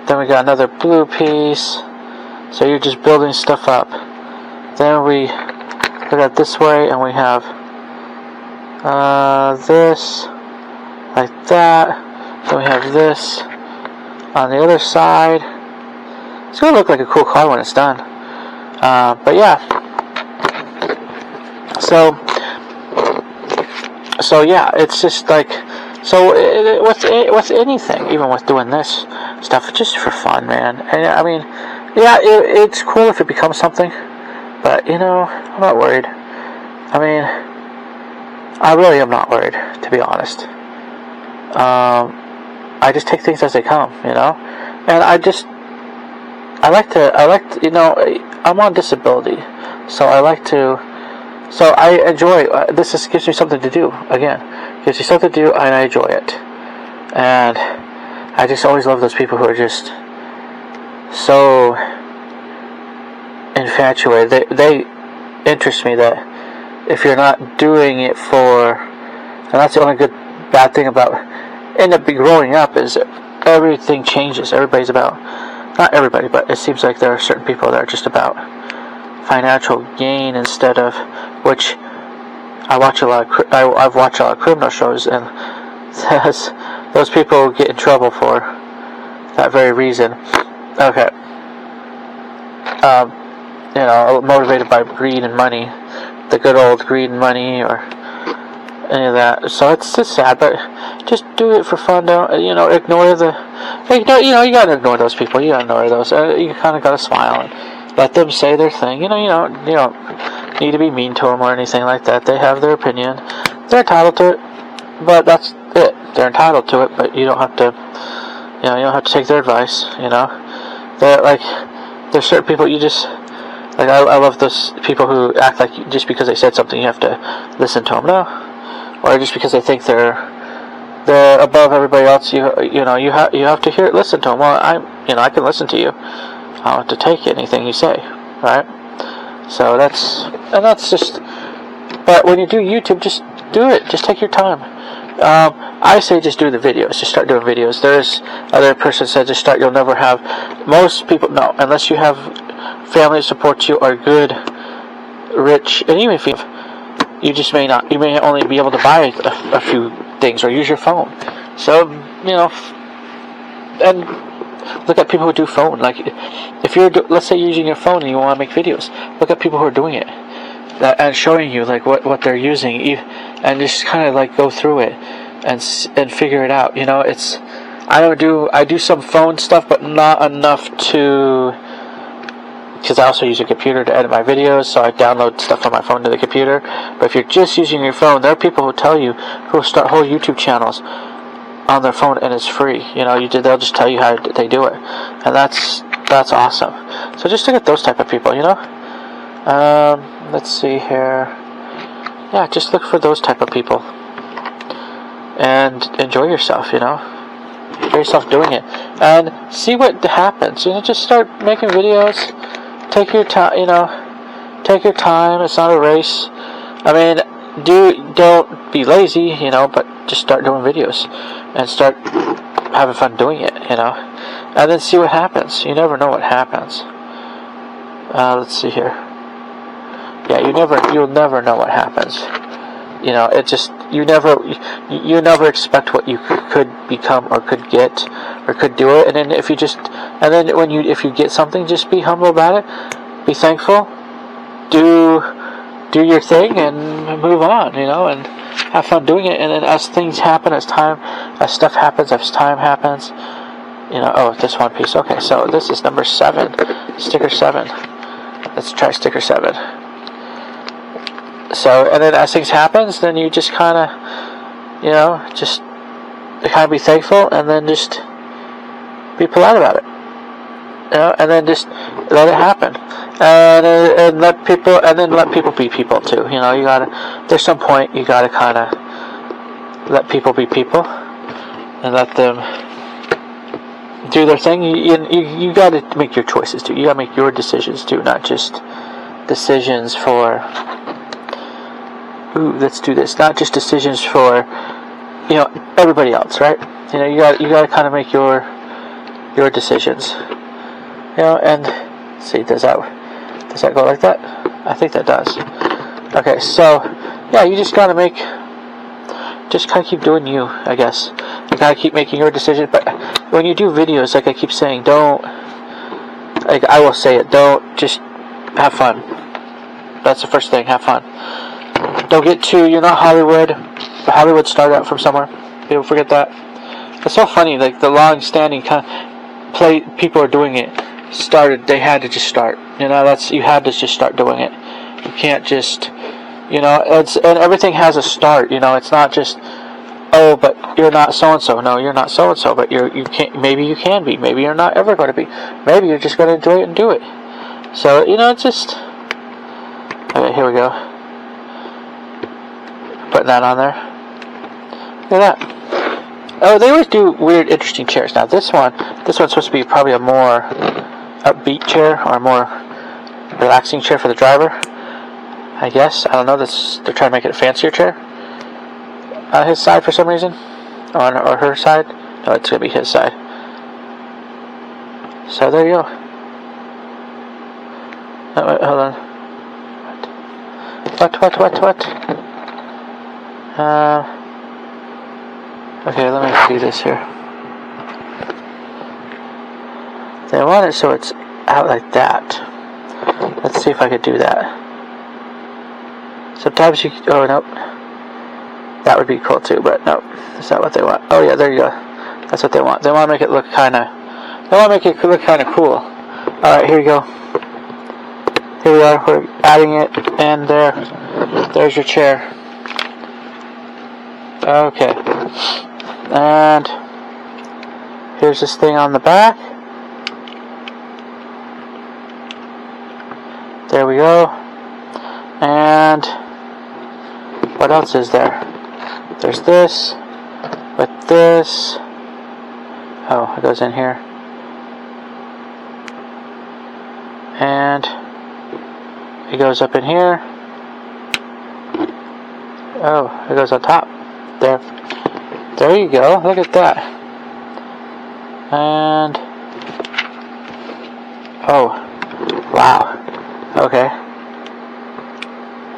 Then we got another blue piece. So you're just building stuff up. Then we look at it this way, and we have this, like that. Then we have this on the other side. It's gonna look like a cool car when it's done. But yeah. So yeah, it's just like, so with anything, even with doing this stuff, just for fun, man. And I mean, yeah, it's cool if it becomes something, but you know, I'm not worried. I mean, I really am not worried, to be honest. I just take things as they come, you know, and I like to, you know, I'm on disability, so I enjoy, this just gives me something to do, again, gives me something to do, and I enjoy it, and I just always love those people who are just so infatuated. They interest me, that if you're not doing it for, and that's the only bad thing about growing up, is that everything changes. Everybody's about, not everybody, but it seems like there are certain people that are just about financial gain instead of, which I've watched a lot of criminal shows, and those people get in trouble for that very reason. Okay. You know, motivated by greed and money, the good old greed and money, or any of that. So it's just sad, but just do it for fun. Don't, you know, ignore you gotta ignore those people. You gotta ignore those. You kind of gotta smile and let them say their thing. You know, you don't need to be mean to them or anything like that. They have their opinion. They're entitled to it, but that's it. They're entitled to it, but you don't have to. You know, you don't have to take their advice. You know, there's certain people you just. Like, I love those people who act like just because they said something you have to listen to them. No. Or just because they think they're above everybody else, you have to listen to them. Well, I can listen to you. I don't have to take anything you say, right? So that's just. But when you do YouTube, just do it. Just take your time. I say just do the videos. Just start doing videos. There's other person said just start. You'll never have. Most people, no, unless you have family that supports you, are good, rich, and even if you just may not, you may only be able to buy a few things or use your phone. So, you know, and look at people who do phone. Like, if you're, let's say you're using your phone and you want to make videos, look at people who are doing it and showing you like what they're using, and just kind of like go through it and figure it out. You know, I do some phone stuff, but not enough to. Because I also use a computer to edit my videos, so I download stuff on my phone to the computer. But if you're just using your phone, there are people who tell you, who will start whole YouTube channels on their phone, and it's free. You know, they'll just tell you how they do it, and that's awesome. So just look at those type of people, you know. Let's see here. Yeah, just look for those type of people, and enjoy yourself. You know, enjoy yourself doing it, and see what happens. You know, just start making videos. Take your time, you know. Take your time. It's not a race. I mean, don't be lazy, you know, but just start doing videos and start having fun doing it, you know. And then see what happens. You never know what happens. Let's see here. Yeah, you'll never know what happens. You know, it just you never expect what you could become or could get or could do it. And then if you get something, just be humble about it, be thankful, do your thing, and move on. You know, and have fun doing it. And then as things happen, as stuff happens, as time happens, you know. Oh, this one piece. Okay, so this is number 7, sticker 7. Let's try sticker 7. So, and then as things happens, then you just kind of, you know, just kind of be thankful, and then just be polite about it, you know, and then just let it happen, and let people be people too. You know, there's some point you gotta kind of let people be people, and let them do their thing. You gotta make your choices too. You gotta make your decisions too, not just decisions for. Ooh, let's do this. Not just decisions for everybody else, right? You got to kind of make your decisions. And see, does that go like that? I think that does. Okay, so yeah, you just gotta just kind of keep doing you, I guess. You gotta keep making your decisions. But when you do videos, like I keep saying, don't. Like I will say it, don't just have fun. That's the first thing. Have fun. Don't get too. You're not Hollywood. Hollywood started out from somewhere. People forget that. It's so funny. Like the long-standing kind of people are doing it. They had to just start. You had to just start doing it. You can't just, and everything has a start. It's not just, oh, but you're not so and so. No, you're not so and so. But you can't. Maybe you can be. Maybe you're not ever going to be. Maybe you're just going to enjoy it and do it. So it's just. Okay, here we go. Putting that on there. Look at that. Oh, they always do weird, interesting chairs. Now this one's supposed to be probably a more upbeat chair or a more relaxing chair for the driver. I guess. I don't know. They're trying to make it a fancier chair. On his side for some reason. Or her side. No, it's going to be his side. So there you go. Oh, wait, hold on. What? Okay, let me do this here. They want it so it's out like that. Let's see if I could do that. Sometimes oh, nope. That would be cool too, but nope. That's not what they want. Oh yeah, there you go. That's what they want. They want to make it look they want to make it look kind of cool. Alright, here we go. Here we are. We're adding it, and there's your chair. Okay. And here's this thing on the back. There we go. And what else is there? There's this with this. Oh, it goes in here. And it goes up in here. Oh, it goes on top. There you go. Look at that. And oh, wow. Okay.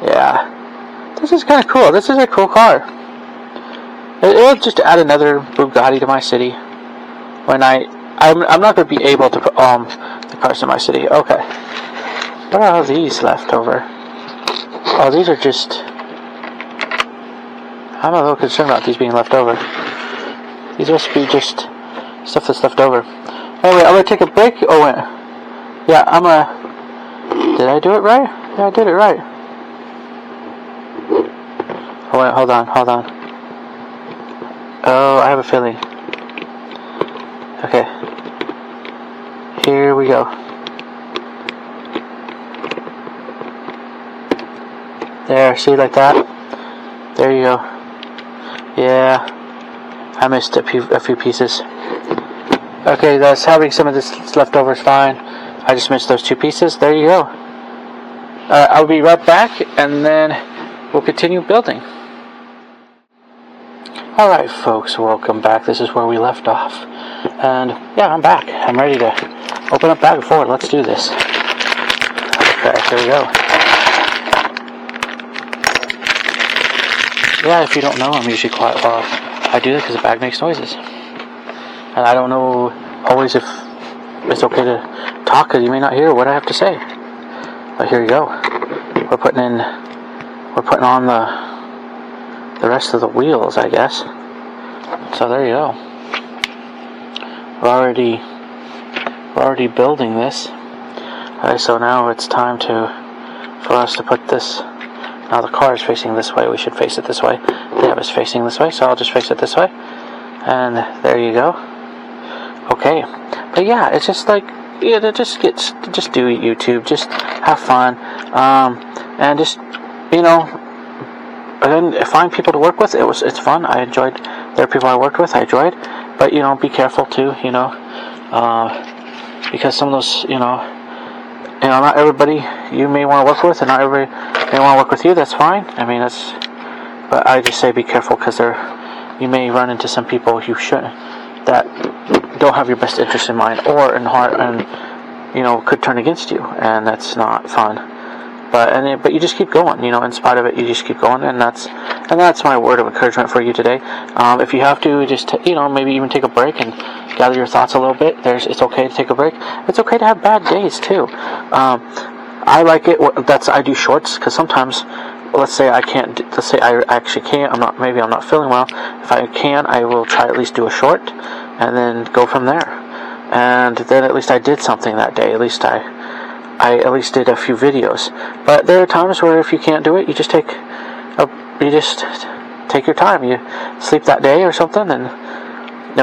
Yeah. This is kind of cool. This is a cool car. It'll just add another Bugatti to my city. When I'm not going to be able to put the cars in my city. Okay. What are all these left over? Oh, these are just. I'm a little concerned about these being left over. These must be just stuff that's left over. Anyway, I'm gonna take a break. Oh wait. Yeah, did I do it right? Yeah, I did it right. Oh wait, hold on. Oh, I have a feeling. Okay. Here we go. There, see, like that? There you go. Yeah, I missed a few pieces. Okay, that's having some of this left over is fine. I just missed those two pieces. There you go. I'll be right back, and then we'll continue building. Alright folks, welcome back. This is where we left off. And yeah, I'm back. I'm ready to open up bag forward. Let's do this. Okay, here we go. Yeah, if you don't know, I'm usually quiet while I do that because the bag makes noises. And I don't know always if it's okay to talk because you may not hear what I have to say. But here you go. We're putting on the rest of the wheels, I guess. So there you go. We're already building this. Alright, so now it's time for us to put this. Now the car is facing this way. We should face it this way. Yeah, it's facing this way, so I'll just face it this way. And there you go. Okay. But yeah, it's just like, just do YouTube. Just have fun. And just, and find people to work with. It's fun. I enjoyed. There are people I worked with. I enjoyed. But be careful too. Because some of those, not everybody you may want to work with, and not everybody may want to work with you. That's fine. I mean, but I just say be careful because there you may run into some people you shouldn't, that don't have your best interest in mind, or in heart, and could turn against you, and that's not fun. But you just keep going, in spite of it, you just keep going, and that's my word of encouragement for you today. If you have to, just maybe even take a break and gather your thoughts a little bit. It's okay to take a break. It's okay to have bad days too. I like it. I do shorts, because sometimes, let's say I can't. Let's say I actually can't. Maybe I'm not feeling well. If I can, I will try at least do a short, and then go from there. And then at least I did something that day. At least I at least did a few videos. But there are times where if you can't do it, you just take your time. You sleep that day or something, and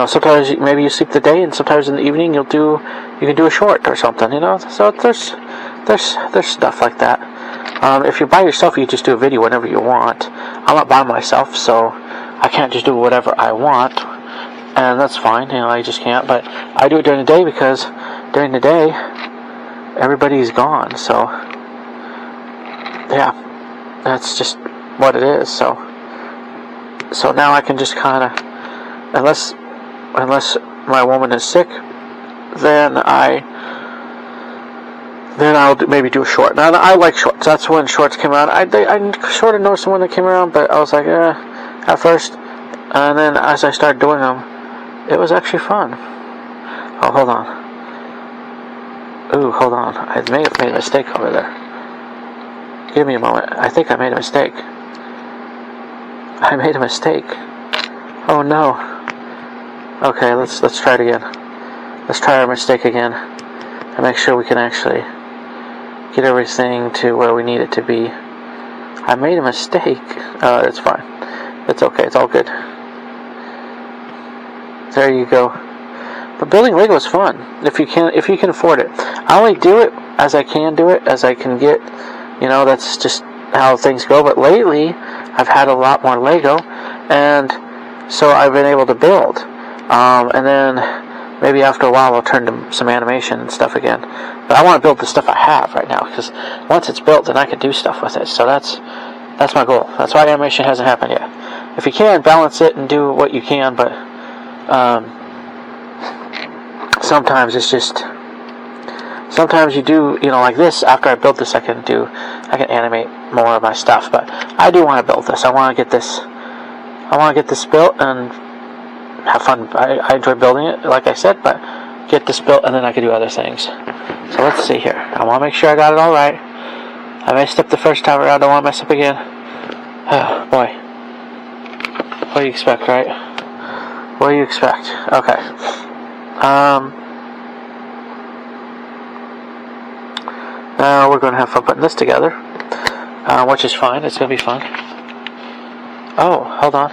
sometimes maybe you sleep the day, and sometimes in the evening you can do a short or something. So there's stuff like that. If you're by yourself, you just do a video whenever you want. I'm not by myself, so I can't just do whatever I want, and that's fine. I just can't. But I do it during the day, because during the day everybody's gone. So yeah, that's just what it is. So now I can just kind of, unless my woman is sick, then I'll maybe do a short. Now, I like shorts. That's when shorts came around. I sort of noticed when they came around, but I was like, at first. And then as I started doing them, it was actually fun. Oh, hold on. Ooh, hold on. I may have made a mistake over there. Give me a moment. I think I made a mistake. Oh, no. Okay, let's try it again. Let's try our mistake again, and make sure we can actually get everything to where we need it to be. I made a mistake. It's fine. It's okay. It's all good. There you go. But building Lego is fun if you can afford it. I only do it as I can do it, as I can get. That's just how things go. But lately, I've had a lot more Lego, and so I've been able to build. And then maybe after a while I'll turn to some animation and stuff again. But I want to build the stuff I have right now, because once it's built, then I can do stuff with it. So that's my goal. That's why animation hasn't happened yet. If you can, balance it and do what you can, but sometimes it's just, sometimes you do, like this, after I build this, I can animate more of my stuff. But I do want to build this. I want to get this built and have fun. I enjoy building it, like I said, but get this built, and then I can do other things. So let's see here. I want to make sure I got it all right. I messed up the first time around. I don't want to mess up again. Oh, boy. What do you expect, right? What do you expect? Okay. Now we're going to have fun putting this together, which is fine. It's going to be fun. Oh, hold on.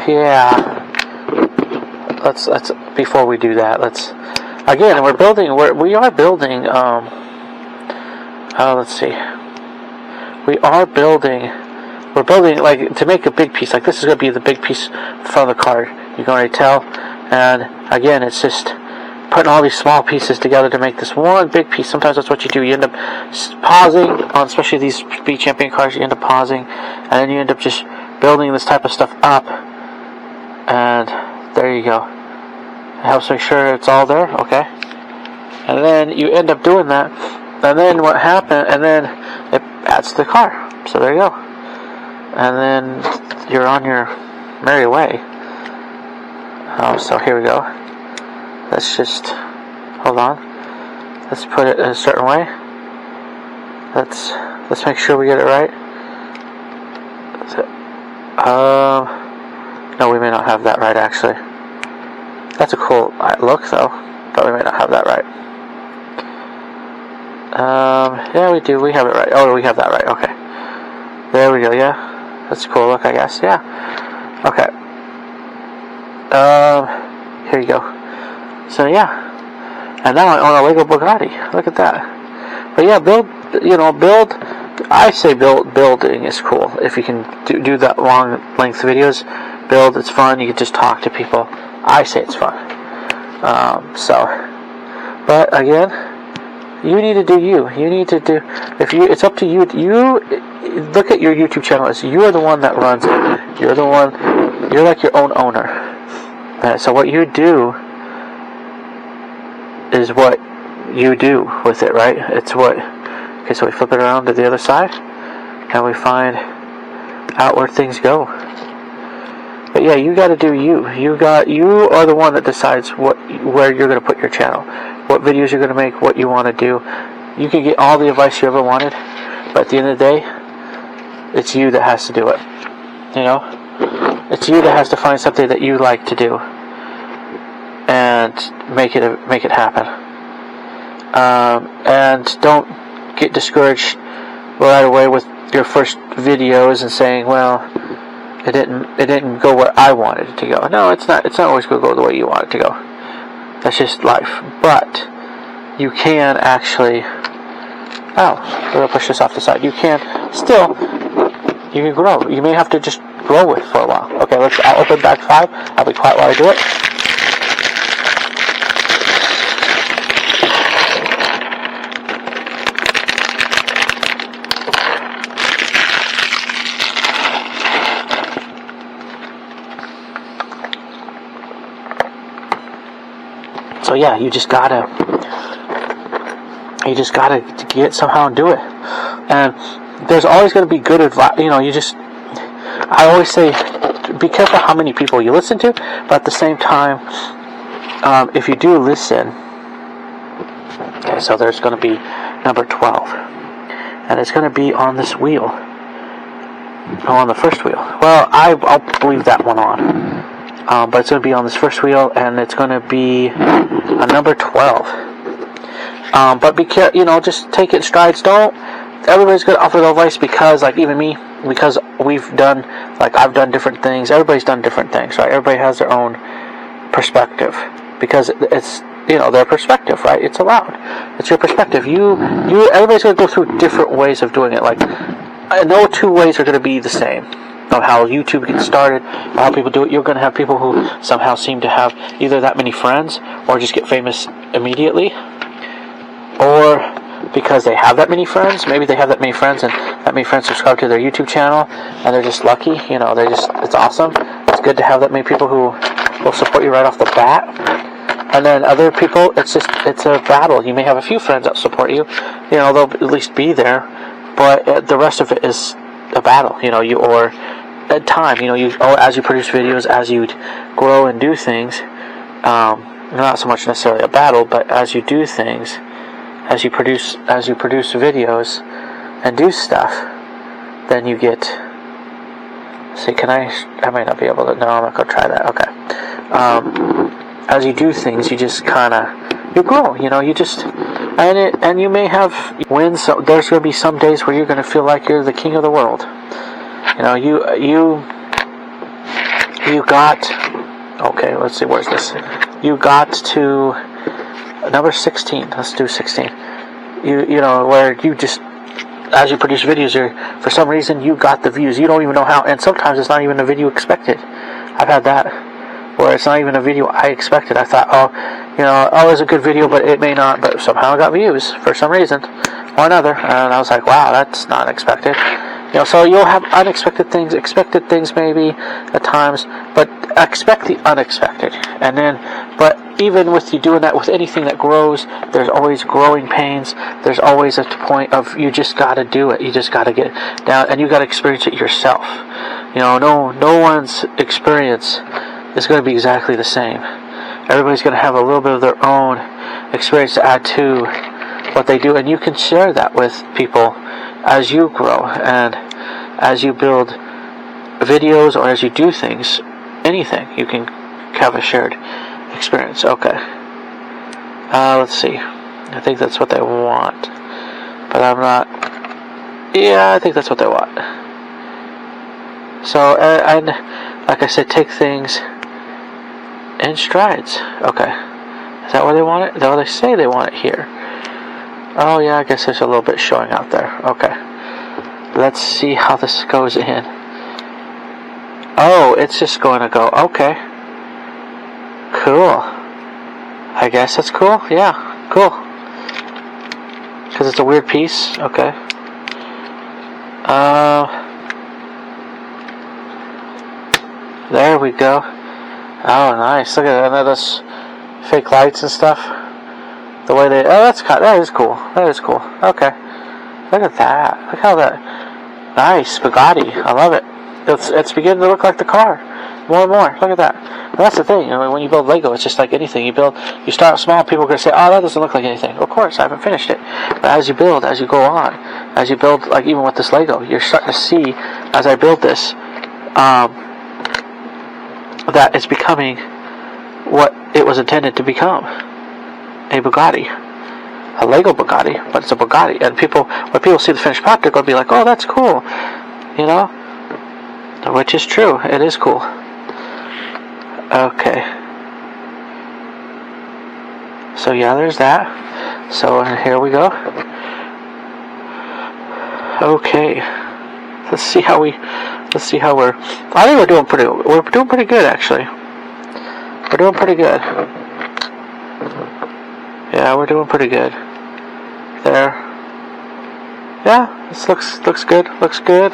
Yeah. Let's before we do that, let's again. We are building. Let's see. We're building like to make a big piece. Like this is going to be the big piece from the card. You can already tell. And again, it's just putting all these small pieces together to make this one big piece. Sometimes that's what you do. You end up pausing on, especially these Speed Champion cars. You end up pausing, and then you end up just building this type of stuff up. And there you go. It helps make sure it's all there. Okay. And then you end up doing that. And then what happened? And then it adds to the car. So there you go. And then you're on your merry way. So here we go. Let's just hold on. Let's put it in a certain way. Let's make sure we get it right. No, we may not have that right actually. That's a cool look though, but we may not have that right. Yeah, we do. We have it right. Oh, we have that right. Okay. There we go. Yeah, that's a cool look, I guess. Yeah. Okay. Here you go. So yeah, and now I own a Lego Bugatti. Look at that. But yeah, build. I say building is cool. If you can do that long length videos, build. It's fun. You can just talk to people. I say it's fun. But again, You need to do you. You need to do. If you, it's up to you. You look at your YouTube channel as you are the one that runs it. You're the one. You're like your own owner. So what you do is what you do with it, right? It's what. Okay, so we flip it around to the other side, and we find out where things go. But yeah, you got to do you. You are the one that decides where you're going to put your channel, what videos you're going to make, what you want to do. You can get all the advice you ever wanted, but at the end of the day, it's you that has to do it. You know, it's you that has to find something that you like to do and make it happen. And don't get discouraged right away with your first videos and saying, well, it didn't go where I wanted it to go. No, it's not always going to go the way you want it to go. That's just life. But you can actually, we're going to push this off the side. You can grow. You may have to just grow it for a while. Okay, I'll open bag 5. I'll be quiet while I do it. So yeah, you just gotta get somehow and do it. And there's always gonna be good advice. You know, I always say, be careful how many people you listen to, but at the same time, if you do listen, okay, so there's gonna be number 12, and it's gonna be on this wheel, on the first wheel. Well, I'll leave that one on. But it's going to be on this first wheel, and it's going to be a number 12. But be careful, just take it in strides. Everybody's going to offer the advice because, like, even me, because I've done different things. Everybody's done different things, right? Everybody has their own perspective because it's, their perspective, right? It's allowed. It's your perspective. Everybody's going to go through different ways of doing it. Like, no two ways are going to be the same. Of how YouTube gets started, how people do it. You're going to have people who somehow seem to have either that many friends or just get famous immediately, or because they have that many friends. Maybe they have that many friends and that many friends subscribe to their YouTube channel and they're just lucky. It's awesome. It's good to have that many people who will support you right off the bat. And then other people, it's a battle. You may have a few friends that support you. They'll at least be there, but the rest of it is a battle. Or at time, as you produce videos, as you grow and do things, not so much necessarily a battle, but as you do things, as you produce videos and do stuff, then you get. See, I might not be able to. No, I'm not gonna try that. Okay. As you do things, you just you grow. And you may have wins. So there's gonna be some days where you're gonna feel like you're the king of the world. You got, okay, let's see, where's this? You got to number 16. Let's do 16. Where you just, as you produce videos, for some reason you got the views. You don't even know how, and sometimes it's not even a video expected. I've had that, where it's not even a video I expected. I thought, it's a good video, but it may not, but somehow I got views for some reason or another, and I was like, wow, that's not expected. So you'll have unexpected things, expected things maybe at times, but expect the unexpected. But even with you doing that, with anything that grows, there's always growing pains. There's always a point of you just got to do it. You just got to get down, and you got to experience it yourself. No one's experience is going to be exactly the same. Everybody's going to have a little bit of their own experience to add to what they do, and you can share that with people as you grow and as you build videos or as you do things, anything, you can have a shared experience. Okay. Let's see. I think that's what they want, but I'm not. Yeah, I think that's what they want. So, and like I said, take things in strides. Okay. Is that where they want it? Is that what they say they want it here? Oh yeah, I guess there's a little bit showing out there. Okay. Let's see how this goes in. Oh, it's just going to go. Okay. Cool. I guess that's cool. Yeah, cool. Because it's a weird piece. Okay. There we go. Oh, nice. Look at that. Those fake lights and stuff. The way they... Oh, that is cool. That is cool. Okay. Look at that. Look how that... Nice. Bugatti. I love it. It's beginning to look like the car. More and more. Look at that. And that's the thing. When you build Lego, it's just like anything. You start small, people are going to say, oh, that doesn't look like anything. Of course, I haven't finished it. But as you build, as you go on, as you build, like even with this Lego, you're starting to see, as I build this, that it's becoming what it was intended to become. A Bugatti. A Lego Bugatti, but it's a Bugatti. And when people see the finished product, they're going to be like, oh, that's cool. You know? Which is true. It is cool. Okay. So yeah, there's that. So here we go. Okay. Let's see how we're... I think we're doing pretty good, actually. We're doing pretty good. Yeah, we're doing pretty good. There. Yeah, this looks good. Looks good.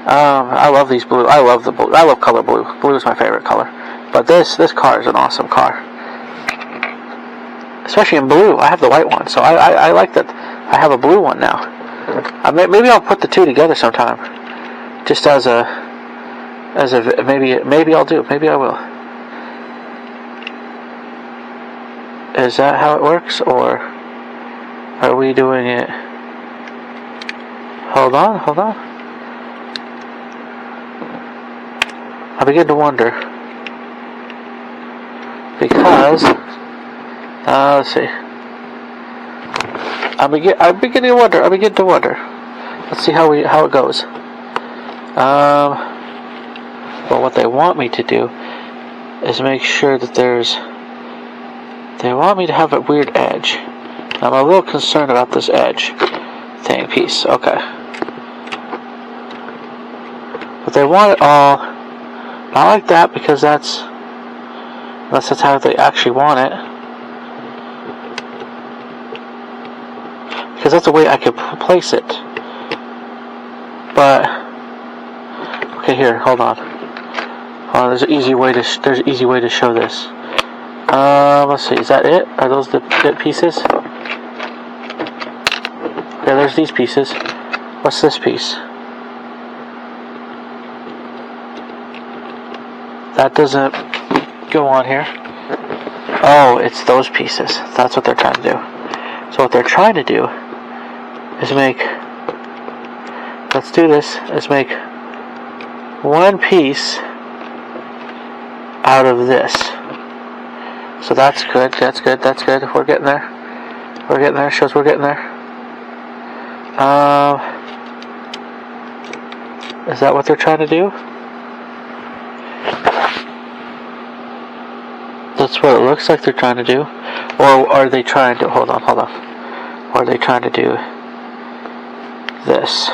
I love these blue. I love the blue. I love color blue. Blue is my favorite color. But this car is an awesome car. Especially in blue. I have the white one, so I like that. I have a blue one now. Maybe I'll put the two together sometime. Just as a maybe I'll do. Maybe I will. Is that how it works, or are we doing it? Hold on. I begin to wonder, because let's see. I begin to wonder. Let's see how it goes. Well, what they want me to do is make sure that they want me to have a weird edge. I'm a little concerned about this edge piece. Okay. But they want it all not like that, because unless that's how they actually want it. Because that's the way I could place it. But okay, here, hold on. There's an easy way to show this. Let's see. Is that it? Are those the pieces? Yeah, there's these pieces. What's this piece? That doesn't go on here. Oh, it's those pieces. That's what they're trying to do. So what they're trying to do is make... Let's do this. Is make one piece out of this. So that's good. We're getting there. Shows we're getting there. Is that what they're trying to do? That's what it looks like they're trying to do. Or are they trying to... Hold on. Or are they trying to do this?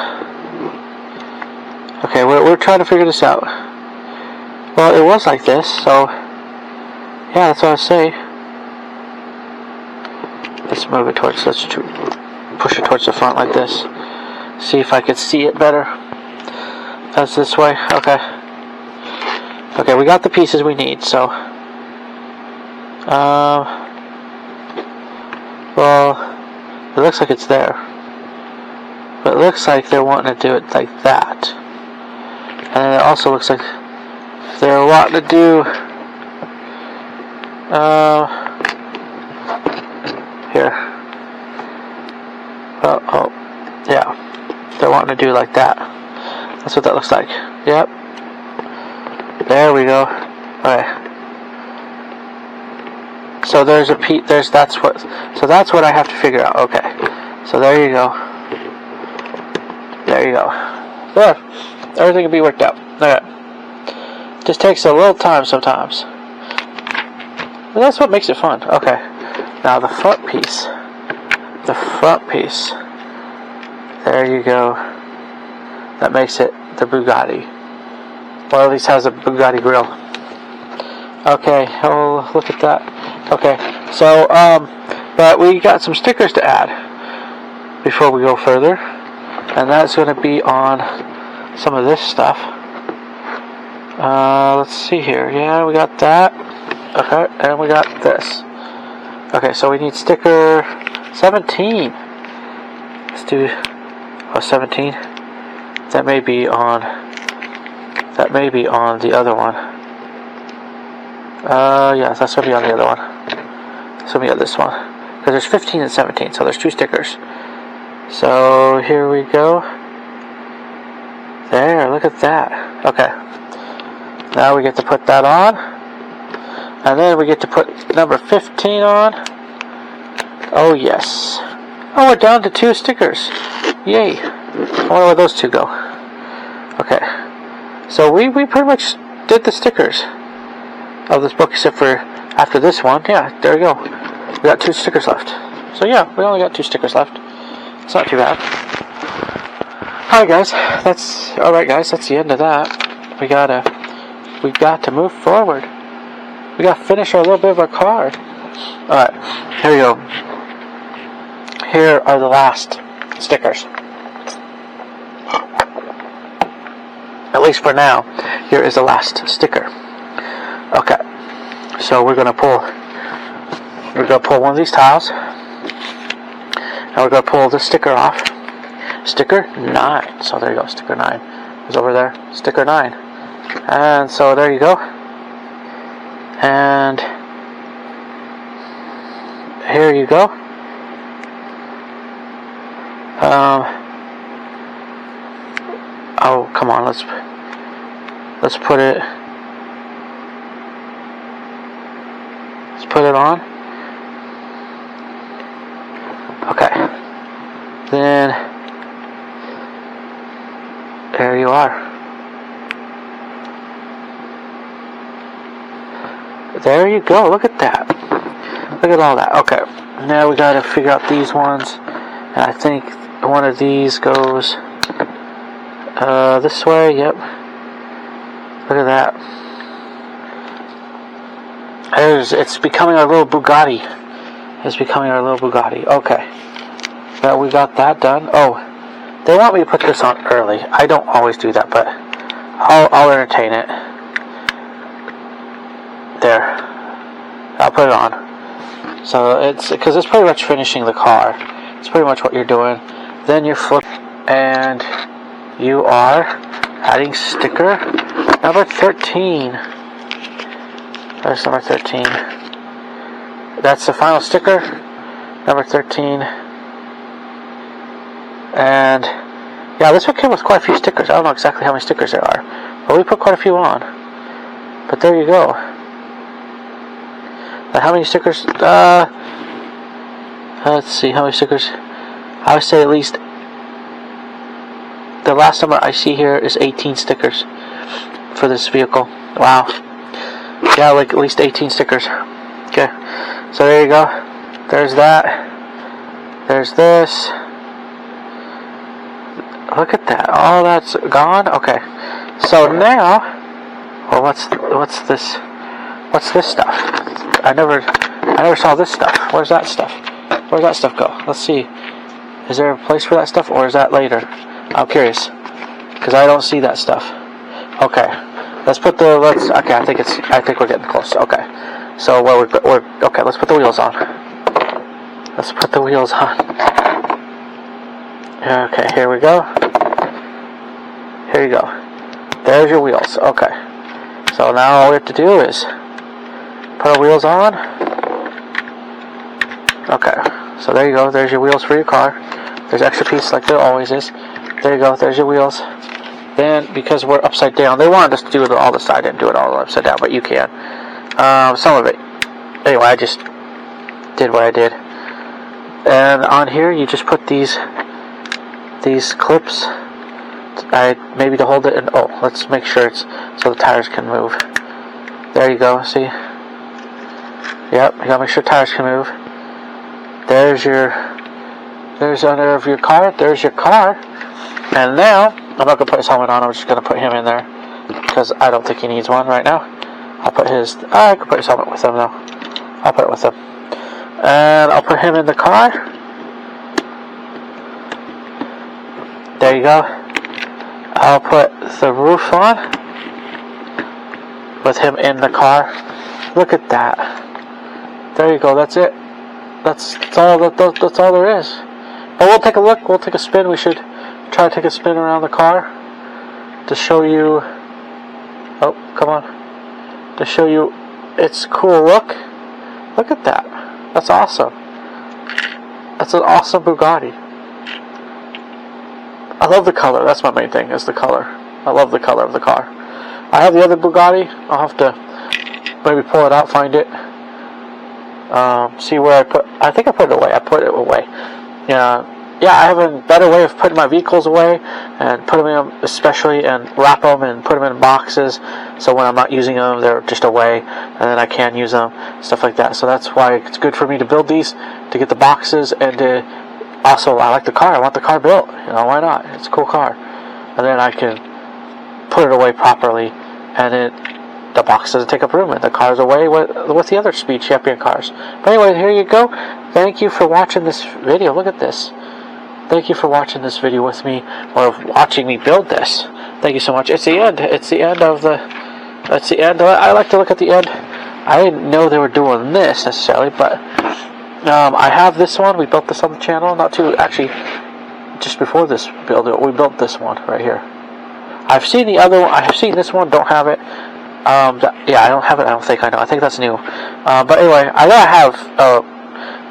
Okay, we're trying to figure this out. Well, it was like this, so... Yeah, that's what I was saying. Let's move it towards... Let's push it towards the front like this. See if I could see it better. That's this way. Okay. Okay, we got the pieces we need, so... well, it looks like it's there. But it looks like they're wanting to do it like that. And it also looks like they're wanting to do... here. Oh, yeah. They're wanting to do like that. That's what that looks like. Yep. There we go. Okay. So there's that's what I have to figure out. Okay. So there you go. There. Everything can be worked out. Okay. Just takes a little time sometimes. But that's what makes it fun. Okay. Now the front piece. There you go. That makes it the Bugatti. Well, at least has a Bugatti grill. Okay. Oh, look at that. Okay. So, but we got some stickers to add. before we go further, and that's going to be on some of this stuff. Let's see here. Yeah, we got that. Okay, and we got this. Okay, so we need sticker 17. Let's do 17. That may be on the other one. Yeah, that's gonna be on the other one. It's gonna be on this one. Because there's 15 and 17, so there's 2 stickers. So here we go. There, look at that. Okay. Now we get to put that on. And then we get to put number 15 on. Oh yes. Oh, we're down to 2 stickers. Yay. I wonder where those 2 go. Okay. So we pretty much did the stickers of this book, except for after this one. Yeah, there we go. We got 2 stickers left. So yeah, we only got 2 stickers left. It's not too bad. Alright guys, that's the end of that. We got to move forward. We got to finish our little bit of our car. Alright, here we go. Here are the last stickers. At least for now, here is the last sticker. Okay, so we're gonna pull one of these tiles, and we're gonna pull the sticker off. Sticker 9. So there you go. Sticker 9 is over there. Sticker 9, and so there you go. And here you go. Oh, come on, let's put it on. Okay. Then there you are. There you go. Look at that. Look at all that. Okay. Now we got to figure out these ones. And I think one of these goes this way. Yep. Look at that. It's becoming our little Bugatti. It's becoming our little Bugatti. Okay. Well, we got that done. Oh, they want me to put this on early. I don't always do that, but I'll entertain it. There. I'll put it on. So it's because it's pretty much finishing the car. It's pretty much what you're doing. Then you flip, and you are adding sticker number 13. There's number 13. That's the final sticker, number 13. And yeah, this one came with quite a few stickers. I don't know exactly how many stickers there are, but we put quite a few on. But there you go. Now, how many stickers? Let's see, how many stickers? I would say at least the last number I see here is 18 stickers for this vehicle. Wow. Yeah, like at least 18 stickers. Okay. So there you go. There's that. There's this. Look at that. All that's gone. Okay. So now, well, what's this? What's this stuff? I never saw this stuff. Where's that stuff? Where's that stuff go? Let's see. Is there a place for that stuff, or is that later? I'm curious, because I don't see that stuff. Okay. Let's put the okay. I think we're getting close. Okay. So we're okay. Let's put the wheels on. Let's put the wheels on. Okay. Here we go. Here you go. There's your wheels. Okay. So now all we have to do is put our wheels on. Okay. So there you go. There's your wheels for your car. There's extra piece like there always is. There you go. There's your wheels. Then, because we're upside down, they wanted us to do it all the side. I didn't do it all upside down, but you can. Some of it. Anyway, I just did what I did. And on here, you just put these clips. Maybe to hold it. And oh, let's make sure it's so the tires can move. There you go. See? Yep. You gotta make sure tires can move. There's under of your car. There's your car. And now, I'm not going to put his helmet on. I'm just going to put him in there, because I don't think he needs one right now. I can put his helmet with him now. I'll put it with him. And I'll put him in the car. There you go. I'll put the roof on with him in the car. Look at that. There you go. That's it. That's all. That's all there is. But we'll take a look. We'll take a spin. We should try to take a spin around the car to show you. Oh, come on. To show you its cool look. Look at that. That's awesome. That's an awesome Bugatti. I love the color. That's my main thing, is the color. I love the color of the car. I have the other Bugatti. I'll have to maybe pull it out, find it. See where I think I put it away. I put it away. Yeah, I have a better way of putting my vehicles away and put them in, especially, and wrap them and put them in boxes. So when I'm not using them, they're just away, and then I can use them, stuff like that. So that's why it's good for me to build these, to get the boxes, and to also, I like the car. I want the car built. Why not? It's a cool car. And then I can put it away properly, and the box doesn't take up room, and the car's away with the other Speed Champion cars. But anyway, here you go. Thank you for watching this video. Look at this. Thank you for watching this video with me, or watching me build this. Thank you so much. It's the end. It's the end of the. That's the end. I like to look at the end. I didn't know they were doing this necessarily, but I have this one. We built this on the channel, actually, just before this build. We built this one right here. I've seen the other one. I have seen this one. Don't have it. Yeah, I don't have it. I don't think I know. I think that's new. But anyway, I know I have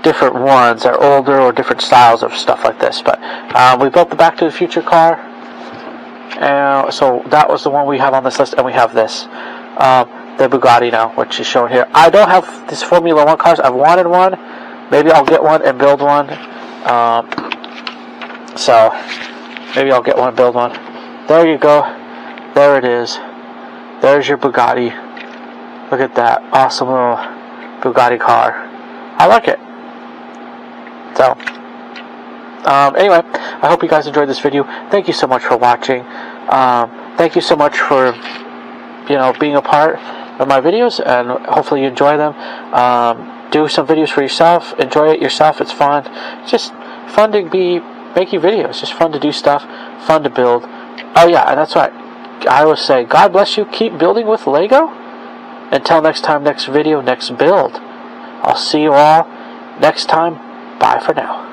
different ones that are older, or different styles of stuff like this. But we built the Back to the Future car. So that was the one we have on this list, and we have this. The Bugatti now, which is shown here. I don't have this Formula 1 cars. I've wanted one. Maybe I'll get one and build one. So maybe I'll get one and build one. There you go. There it is. There's your Bugatti. Look at that awesome little Bugatti car. I like it. So anyway, I hope you guys enjoyed this video. Thank you so much for watching. Thank you so much for being a part of my videos, and hopefully you enjoy them. Do some videos for yourself. Enjoy it yourself. It's fun. It's just fun to be making videos. Just fun to do stuff. Fun to build. Oh yeah, and that's right. I always say, God bless you. Keep building with Lego. Until next time, next video, next build. I'll see you all next time. Bye for now.